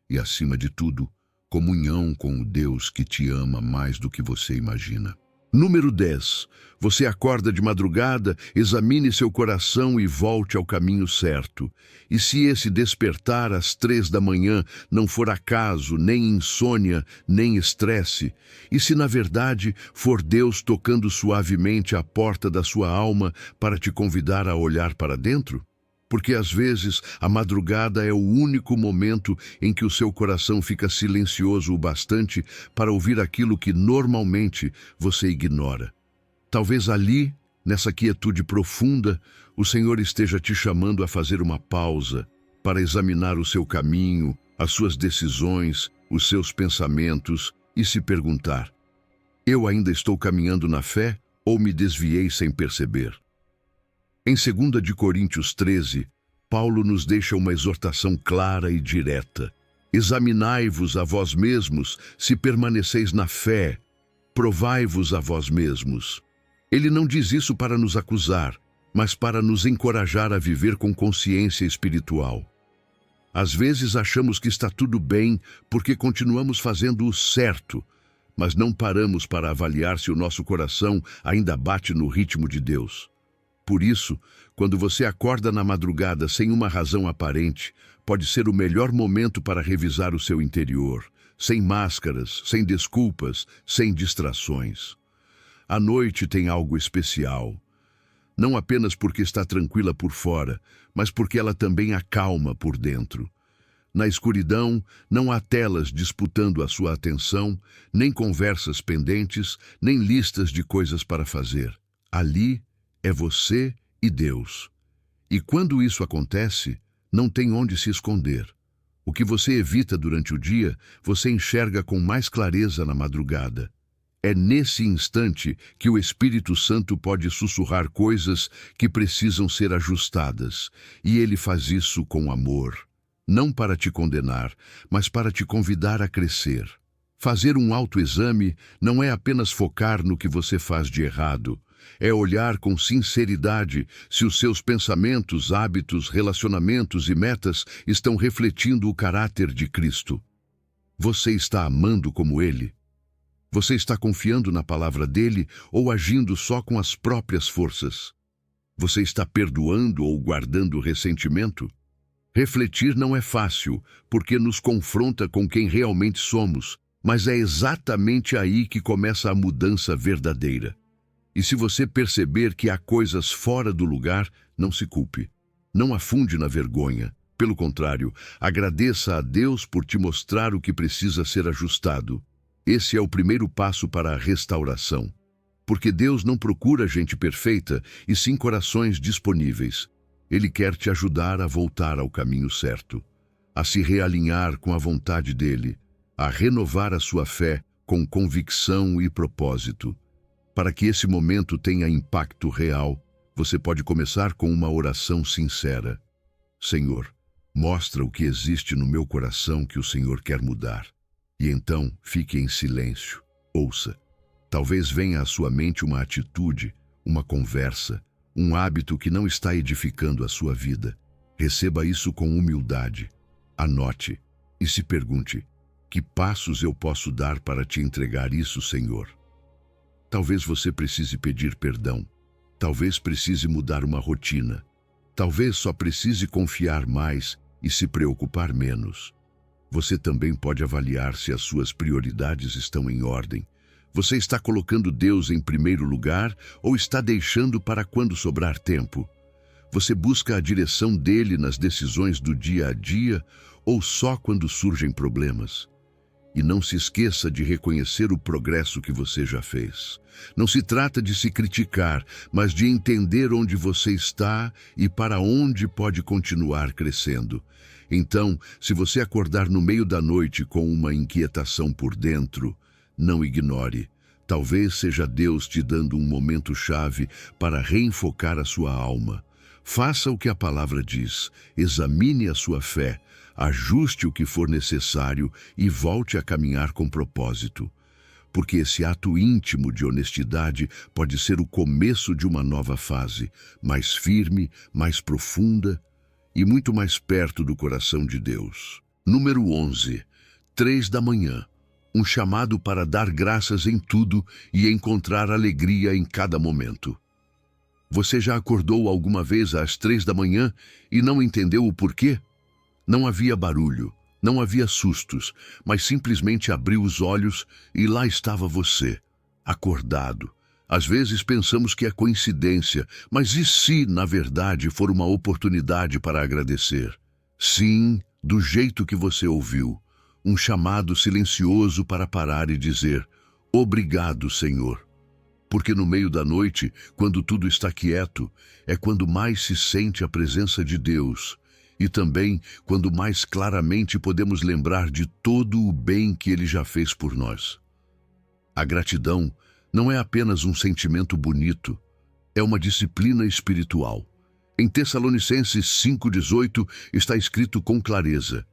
e, acima de tudo, comunhão com o Deus que te ama mais do que você imagina. Número 10. Você acorda de madrugada, examine seu coração e volte ao caminho certo. E se esse despertar às 3 da manhã não for acaso, nem insônia, nem estresse, e se na verdade for Deus tocando suavemente à porta da sua alma para te convidar a olhar para dentro? Porque às vezes a madrugada é o único momento em que o seu coração fica silencioso o bastante para ouvir aquilo que normalmente você ignora. Talvez ali, nessa quietude profunda, o Senhor esteja te chamando a fazer uma pausa para examinar o seu caminho, as suas decisões, os seus pensamentos e se perguntar: eu ainda estou caminhando na fé ou me desviei sem perceber? Em 2 de Coríntios 13, Paulo nos deixa uma exortação clara e direta. Examinai-vos a vós mesmos se permaneceis na fé, provai-vos a vós mesmos. Ele não diz isso para nos acusar, mas para nos encorajar a viver com consciência espiritual. Às vezes achamos que está tudo bem porque continuamos fazendo o certo, mas não paramos para avaliar se o nosso coração ainda bate no ritmo de Deus. Por isso, quando você acorda na madrugada sem uma razão aparente, pode ser o melhor momento para revisar o seu interior, sem máscaras, sem desculpas, sem distrações. A noite tem algo especial, não apenas porque está tranquila por fora, mas porque ela também acalma por dentro. Na escuridão, não há telas disputando a sua atenção, nem conversas pendentes, nem listas de coisas para fazer. Ali é você e Deus. E quando isso acontece, não tem onde se esconder. O que você evita durante o dia, você enxerga com mais clareza na madrugada. É nesse instante que o Espírito Santo pode sussurrar coisas que precisam ser ajustadas, e ele faz isso com amor. Não para te condenar, mas para te convidar a crescer. Fazer um autoexame não é apenas focar no que você faz de errado, é olhar com sinceridade se os seus pensamentos, hábitos, relacionamentos e metas estão refletindo o caráter de Cristo. Você está amando como Ele? Você está confiando na palavra dele ou agindo só com as próprias forças? Você está perdoando ou guardando ressentimento? Refletir não é fácil, porque nos confronta com quem realmente somos, mas é exatamente aí que começa a mudança verdadeira. E se você perceber que há coisas fora do lugar, não se culpe. Não afunde na vergonha. Pelo contrário, agradeça a Deus por te mostrar o que precisa ser ajustado. Esse é o primeiro passo para a restauração. Porque Deus não procura gente perfeita, e sim corações disponíveis. Ele quer te ajudar a voltar ao caminho certo, a se realinhar com a vontade dele, a renovar a sua fé com convicção e propósito. Para que esse momento tenha impacto real, você pode começar com uma oração sincera. Senhor, mostra o que existe no meu coração que o Senhor quer mudar. E então, fique em silêncio, ouça. Talvez venha à sua mente uma atitude, uma conversa, um hábito que não está edificando a sua vida. Receba isso com humildade. Anote e se pergunte: que passos eu posso dar para te entregar isso, Senhor? Talvez você precise pedir perdão. Talvez precise mudar uma rotina. Talvez só precise confiar mais e se preocupar menos. Você também pode avaliar se as suas prioridades estão em ordem. Você está colocando Deus em primeiro lugar ou está deixando para quando sobrar tempo? Você busca a direção dele nas decisões do dia a dia ou só quando surgem problemas? E não se esqueça de reconhecer o progresso que você já fez. Não se trata de se criticar, mas de entender onde você está e para onde pode continuar crescendo. Então, se você acordar no meio da noite com uma inquietação por dentro, não ignore. Talvez seja Deus te dando um momento-chave para reenfocar a sua alma. Faça o que a palavra diz, examine a sua fé, ajuste o que for necessário e volte a caminhar com propósito. Porque esse ato íntimo de honestidade pode ser o começo de uma nova fase, mais firme, mais profunda e muito mais perto do coração de Deus. Número 11. 3 da manhã. Um chamado para dar graças em tudo e encontrar alegria em cada momento. Você já acordou alguma vez às 3 da manhã e não entendeu o porquê? Não havia barulho, não havia sustos, mas simplesmente abriu os olhos e lá estava você, acordado. Às vezes pensamos que é coincidência, mas e se, na verdade, for uma oportunidade para agradecer? Sim, do jeito que você ouviu. Um chamado silencioso para parar e dizer: obrigado, Senhor. Porque no meio da noite, quando tudo está quieto, é quando mais se sente a presença de Deus. E também quando mais claramente podemos lembrar de todo o bem que Ele já fez por nós. A gratidão não é apenas um sentimento bonito, é uma disciplina espiritual. Em Tessalonicenses 5,18 está escrito com clareza: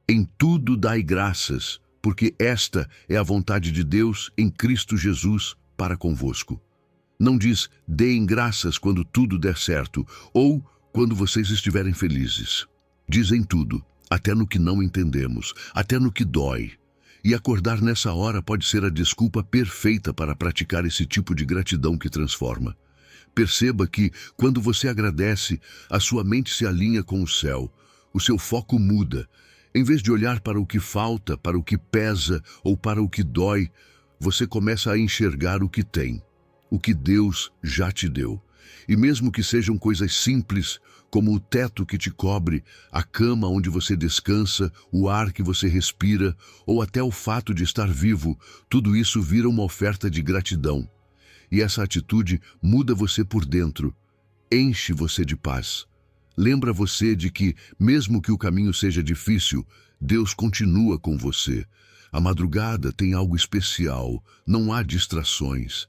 em tudo dai graças, porque esta é a vontade de Deus em Cristo Jesus para convosco. Não diz, deem graças quando tudo der certo, ou quando vocês estiverem felizes. Diz em tudo, até no que não entendemos, até no que dói. E acordar nessa hora pode ser a desculpa perfeita para praticar esse tipo de gratidão que transforma. Perceba que, quando você agradece, a sua mente se alinha com o céu. O seu foco muda. Em vez de olhar para o que falta, para o que pesa ou para o que dói, você começa a enxergar o que tem, o que Deus já te deu. E mesmo que sejam coisas simples, como o teto que te cobre, a cama onde você descansa, o ar que você respira, ou até o fato de estar vivo, tudo isso vira uma oferta de gratidão. E essa atitude muda você por dentro, enche você de paz. Lembra você de que, mesmo que o caminho seja difícil, Deus continua com você. A madrugada tem algo especial, não há distrações.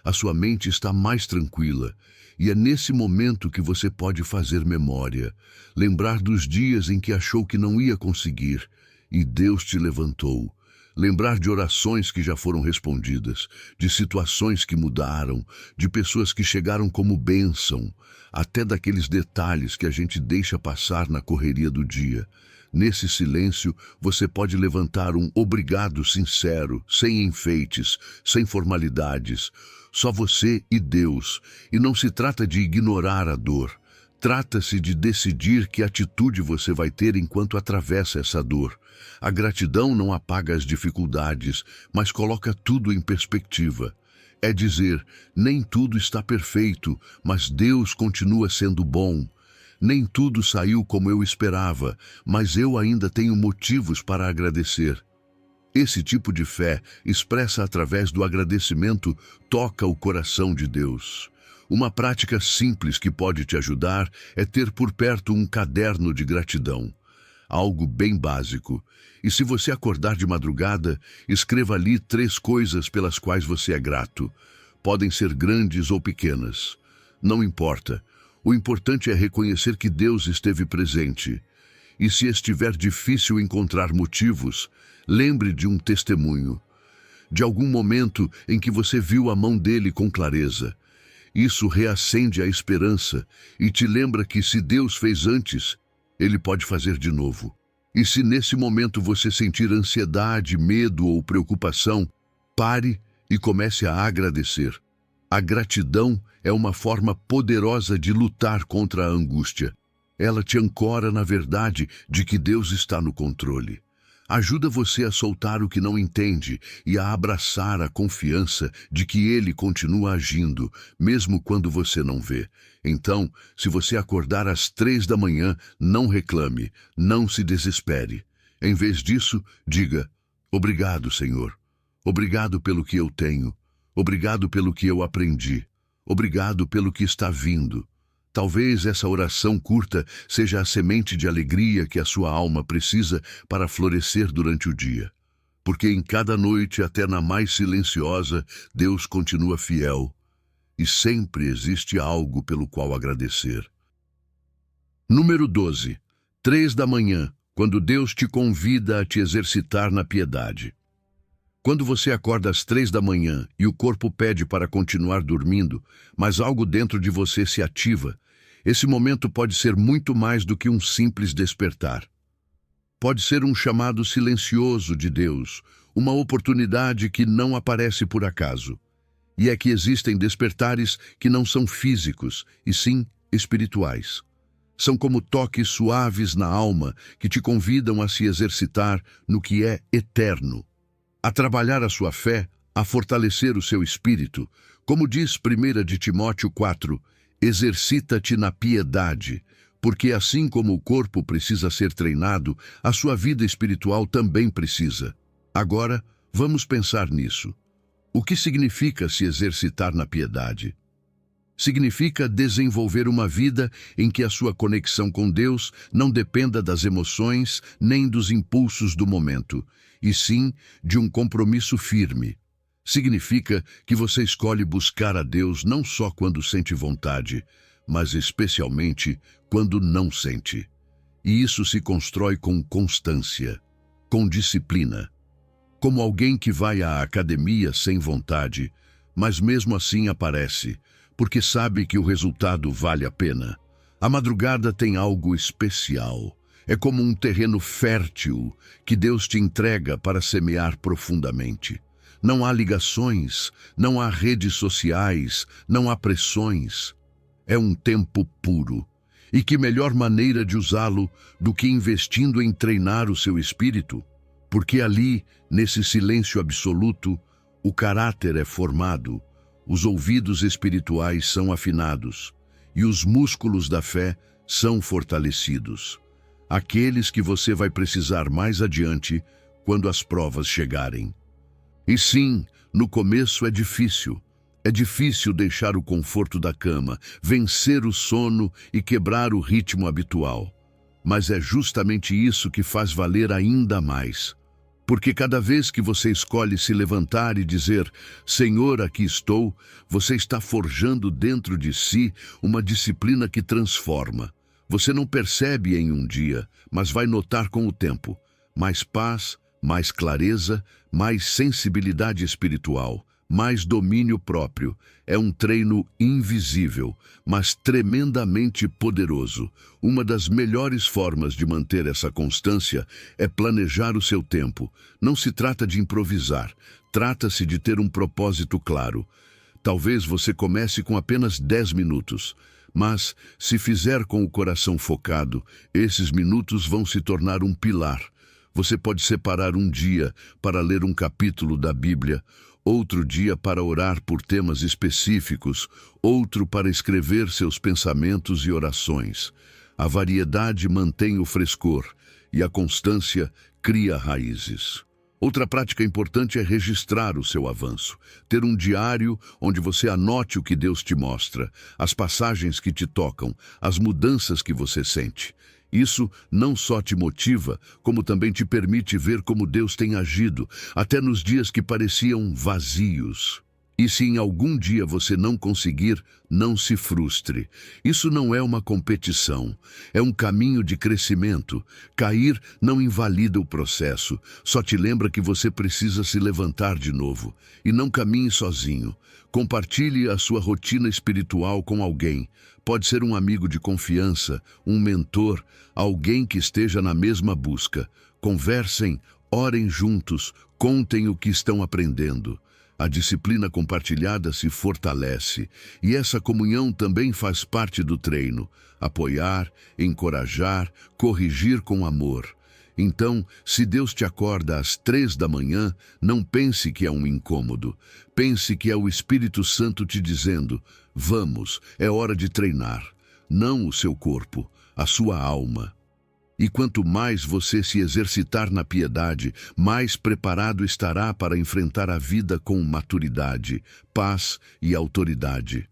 A sua mente está mais tranquila, e é nesse momento que você pode fazer memória, lembrar dos dias em que achou que não ia conseguir, e Deus te levantou. Lembrar de orações que já foram respondidas, de situações que mudaram, de pessoas que chegaram como bênção, até daqueles detalhes que a gente deixa passar na correria do dia. Nesse silêncio, você pode levantar um obrigado sincero, sem enfeites, sem formalidades. Só você e Deus. E não se trata de ignorar a dor. Trata-se de decidir que atitude você vai ter enquanto atravessa essa dor. A gratidão não apaga as dificuldades, mas coloca tudo em perspectiva. É dizer, nem tudo está perfeito, mas Deus continua sendo bom. Nem tudo saiu como eu esperava, mas eu ainda tenho motivos para agradecer. Esse tipo de fé, expressa através do agradecimento, toca o coração de Deus. Uma prática simples que pode te ajudar é ter por perto um caderno de gratidão. Algo bem básico. E se você acordar de madrugada, escreva ali 3 coisas pelas quais você é grato. Podem ser grandes ou pequenas. Não importa. O importante é reconhecer que Deus esteve presente. E se estiver difícil encontrar motivos, lembre de um testemunho. De algum momento em que você viu a mão dele com clareza. Isso reacende a esperança e te lembra que se Deus fez antes, Ele pode fazer de novo. E se nesse momento você sentir ansiedade, medo ou preocupação, pare e comece a agradecer. A gratidão é uma forma poderosa de lutar contra a angústia. Ela te ancora na verdade de que Deus está no controle. Ajuda você a soltar o que não entende e a abraçar a confiança de que Ele continua agindo, mesmo quando você não vê. Então, se você acordar às 3 da manhã, não reclame, não se desespere. Em vez disso, diga, obrigado, Senhor. Obrigado pelo que eu tenho. Obrigado pelo que eu aprendi. Obrigado pelo que está vindo. Talvez essa oração curta seja a semente de alegria que a sua alma precisa para florescer durante o dia. Porque em cada noite, até na mais silenciosa, Deus continua fiel. E sempre existe algo pelo qual agradecer. Número 12. 3 da manhã, quando Deus te convida a te exercitar na piedade. Quando você acorda às 3 da manhã e o corpo pede para continuar dormindo, mas algo dentro de você se ativa, esse momento pode ser muito mais do que um simples despertar. Pode ser um chamado silencioso de Deus, uma oportunidade que não aparece por acaso. E é que existem despertares que não são físicos, e sim espirituais. São como toques suaves na alma que te convidam a se exercitar no que é eterno. A trabalhar a sua fé, a fortalecer o seu espírito, como diz 1 de Timóteo 4, exercita-te na piedade, porque assim como o corpo precisa ser treinado, a sua vida espiritual também precisa. Agora, vamos pensar nisso. O que significa se exercitar na piedade? Significa desenvolver uma vida em que a sua conexão com Deus não dependa das emoções nem dos impulsos do momento, e sim de um compromisso firme. Significa que você escolhe buscar a Deus não só quando sente vontade, mas especialmente quando não sente. E isso se constrói com constância, com disciplina. Como alguém que vai à academia sem vontade, mas mesmo assim aparece, porque sabe que o resultado vale a pena. A madrugada tem algo especial. É como um terreno fértil que Deus te entrega para semear profundamente. Não há ligações, não há redes sociais, não há pressões. É um tempo puro. E que melhor maneira de usá-lo do que investindo em treinar o seu espírito? Porque ali, nesse silêncio absoluto, o caráter é formado, os ouvidos espirituais são afinados e os músculos da fé são fortalecidos. Aqueles que você vai precisar mais adiante quando as provas chegarem. E sim, no começo é difícil. É difícil deixar o conforto da cama, vencer o sono e quebrar o ritmo habitual. Mas é justamente isso que faz valer ainda mais. Porque cada vez que você escolhe se levantar e dizer, Senhor, aqui estou, você está forjando dentro de si uma disciplina que transforma. Você não percebe em um dia, mas vai notar com o tempo. Mais paz, mais clareza, mais sensibilidade espiritual, mais domínio próprio. É um treino invisível, mas tremendamente poderoso. Uma das melhores formas de manter essa constância é planejar o seu tempo. Não se trata de improvisar, trata-se de ter um propósito claro. Talvez você comece com apenas 10 minutos, mas, se fizer com o coração focado, esses minutos vão se tornar um pilar. Você pode separar um dia para ler um capítulo da Bíblia, outro dia para orar por temas específicos, outro para escrever seus pensamentos e orações. A variedade mantém o frescor e a constância cria raízes. Outra prática importante é registrar o seu avanço. Ter um diário onde você anote o que Deus te mostra, as passagens que te tocam, as mudanças que você sente. Isso não só te motiva, como também te permite ver como Deus tem agido, até nos dias que pareciam vazios. E se em algum dia você não conseguir, não se frustre. Isso não é uma competição, é um caminho de crescimento. Cair não invalida o processo, só te lembra que você precisa se levantar de novo. E não caminhe sozinho. Compartilhe a sua rotina espiritual com alguém. Pode ser um amigo de confiança, um mentor, alguém que esteja na mesma busca. Conversem, orem juntos, contem o que estão aprendendo. A disciplina compartilhada se fortalece, e essa comunhão também faz parte do treino. Apoiar, encorajar, corrigir com amor. Então, se Deus te acorda às 3 da manhã, não pense que é um incômodo. Pense que é o Espírito Santo te dizendo, vamos, é hora de treinar. Não o seu corpo, a sua alma. E quanto mais você se exercitar na piedade, mais preparado estará para enfrentar a vida com maturidade, paz e autoridade.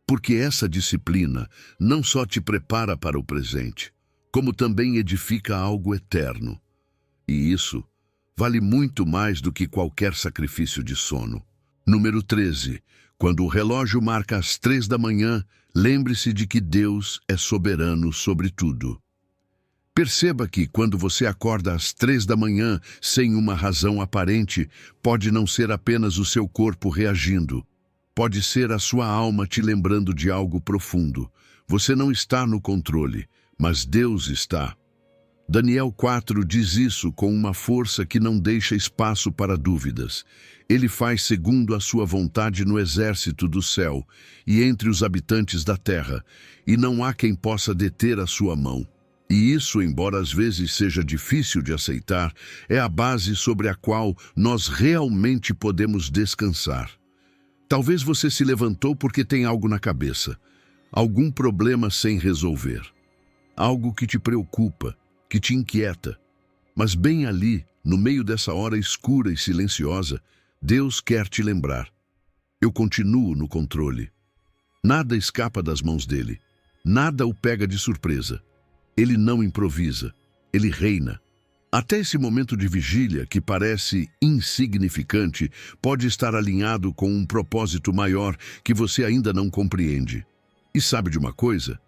Porque essa disciplina não só te prepara para o presente, como também edifica algo eterno. E isso vale muito mais do que qualquer sacrifício de sono. Número 13. Quando o relógio marca as 3 da manhã, lembre-se de que Deus é soberano sobre tudo. Perceba que, quando você acorda às 3 da manhã, sem uma razão aparente, pode não ser apenas o seu corpo reagindo. Pode ser a sua alma te lembrando de algo profundo. Você não está no controle, mas Deus está. Daniel 4 diz isso com uma força que não deixa espaço para dúvidas. Ele faz segundo a sua vontade no exército do céu e entre os habitantes da terra, e não há quem possa deter a sua mão. E isso, embora às vezes seja difícil de aceitar, é a base sobre a qual nós realmente podemos descansar. Talvez você se levantou porque tem algo na cabeça, algum problema sem resolver, algo que te preocupa, que te inquieta. Mas bem ali, no meio dessa hora escura e silenciosa, Deus quer te lembrar. Eu continuo no controle. Nada escapa das mãos dele, nada o pega de surpresa. Ele não improvisa, ele reina. Até esse momento de vigília, que parece insignificante, pode estar alinhado com um propósito maior que você ainda não compreende. E sabe de uma coisa?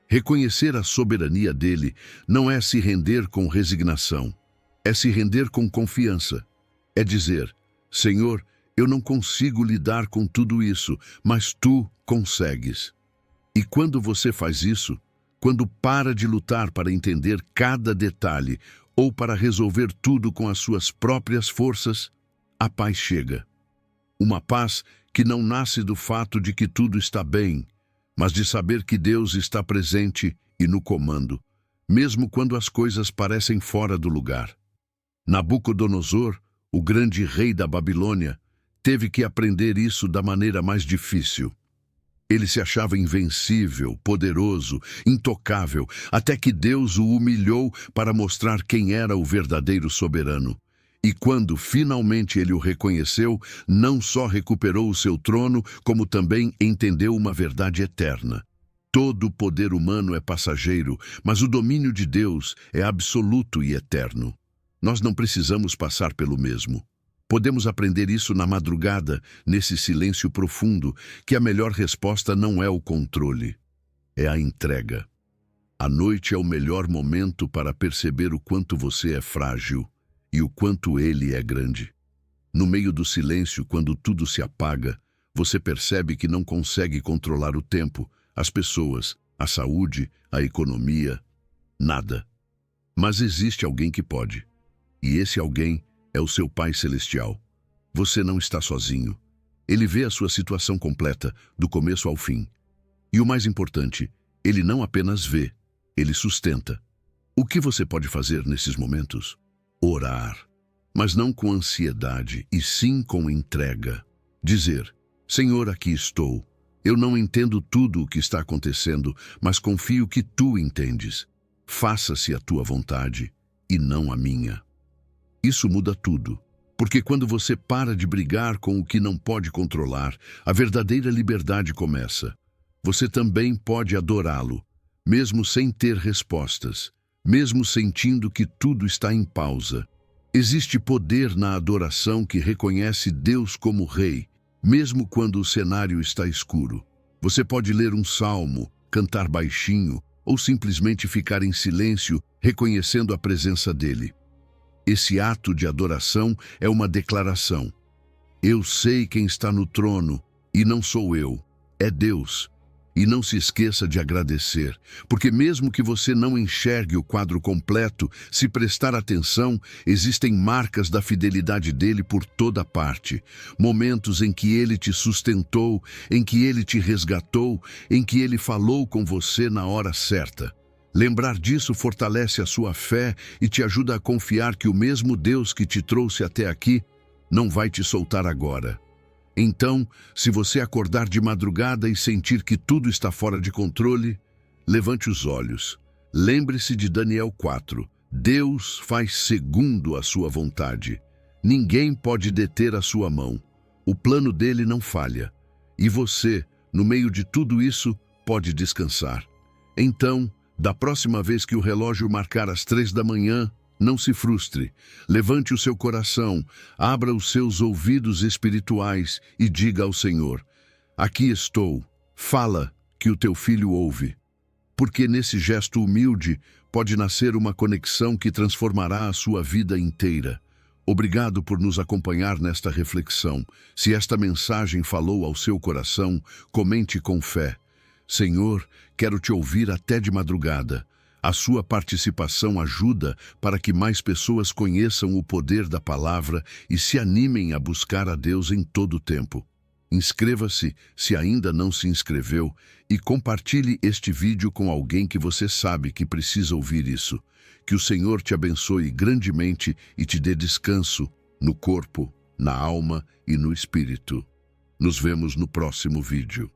Reconhecer a soberania dele não é se render com resignação, é se render com confiança. É dizer, Senhor, eu não consigo lidar com tudo isso, mas tu consegues. E quando você faz isso, quando para de lutar para entender cada detalhe ou para resolver tudo com as suas próprias forças, a paz chega. Uma paz que não nasce do fato de que tudo está bem, mas de saber que Deus está presente e no comando, mesmo quando as coisas parecem fora do lugar. Nabucodonosor, o grande rei da Babilônia, teve que aprender isso da maneira mais difícil. Ele se achava invencível, poderoso, intocável, até que Deus o humilhou para mostrar quem era o verdadeiro soberano. E quando finalmente ele o reconheceu, não só recuperou o seu trono, como também entendeu uma verdade eterna. Todo o poder humano é passageiro, mas o domínio de Deus é absoluto e eterno. Nós não precisamos passar pelo mesmo. Podemos aprender isso na madrugada, nesse silêncio profundo, que a melhor resposta não é o controle, é a entrega. A noite é o melhor momento para perceber o quanto você é frágil e o quanto ele é grande. No meio do silêncio, quando tudo se apaga, você percebe que não consegue controlar o tempo, as pessoas, a saúde, a economia, nada. Mas existe alguém que pode. E esse alguém é o seu Pai Celestial. Você não está sozinho. Ele vê a sua situação completa, do começo ao fim. E o mais importante, ele não apenas vê, ele sustenta. O que você pode fazer nesses momentos? Orar. Mas não com ansiedade, e sim com entrega. Dizer: Senhor, aqui estou. Eu não entendo tudo o que está acontecendo, mas confio que tu entendes. Faça-se a tua vontade e não a minha. Isso muda tudo, porque quando você para de brigar com o que não pode controlar, a verdadeira liberdade começa. Você também pode adorá-lo, mesmo sem ter respostas, mesmo sentindo que tudo está em pausa. Existe poder na adoração que reconhece Deus como Rei, mesmo quando o cenário está escuro. Você pode ler um salmo, cantar baixinho ou simplesmente ficar em silêncio, reconhecendo a presença dele. Esse ato de adoração é uma declaração. Eu sei quem está no trono, e não sou eu, é Deus. E não se esqueça de agradecer, porque mesmo que você não enxergue o quadro completo, se prestar atenção, existem marcas da fidelidade dele por toda parte. Momentos em que ele te sustentou, em que ele te resgatou, em que ele falou com você na hora certa. Lembrar disso fortalece a sua fé e te ajuda a confiar que o mesmo Deus que te trouxe até aqui não vai te soltar agora. Então, se você acordar de madrugada e sentir que tudo está fora de controle, levante os olhos. Lembre-se de Daniel 4. Deus faz segundo a sua vontade. Ninguém pode deter a sua mão. O plano dele não falha. E você, no meio de tudo isso, pode descansar. Então, da próxima vez que o relógio marcar as 3 da manhã, não se frustre. Levante o seu coração, abra os seus ouvidos espirituais e diga ao Senhor: aqui estou, fala que o teu filho ouve. Porque nesse gesto humilde pode nascer uma conexão que transformará a sua vida inteira. Obrigado por nos acompanhar nesta reflexão. Se esta mensagem falou ao seu coração, comente com fé. Senhor, quero te ouvir até de madrugada. A sua participação ajuda para que mais pessoas conheçam o poder da palavra e se animem a buscar a Deus em todo o tempo. Inscreva-se se ainda não se inscreveu e compartilhe este vídeo com alguém que você sabe que precisa ouvir isso. Que o Senhor te abençoe grandemente e te dê descanso no corpo, na alma e no espírito. Nos vemos no próximo vídeo.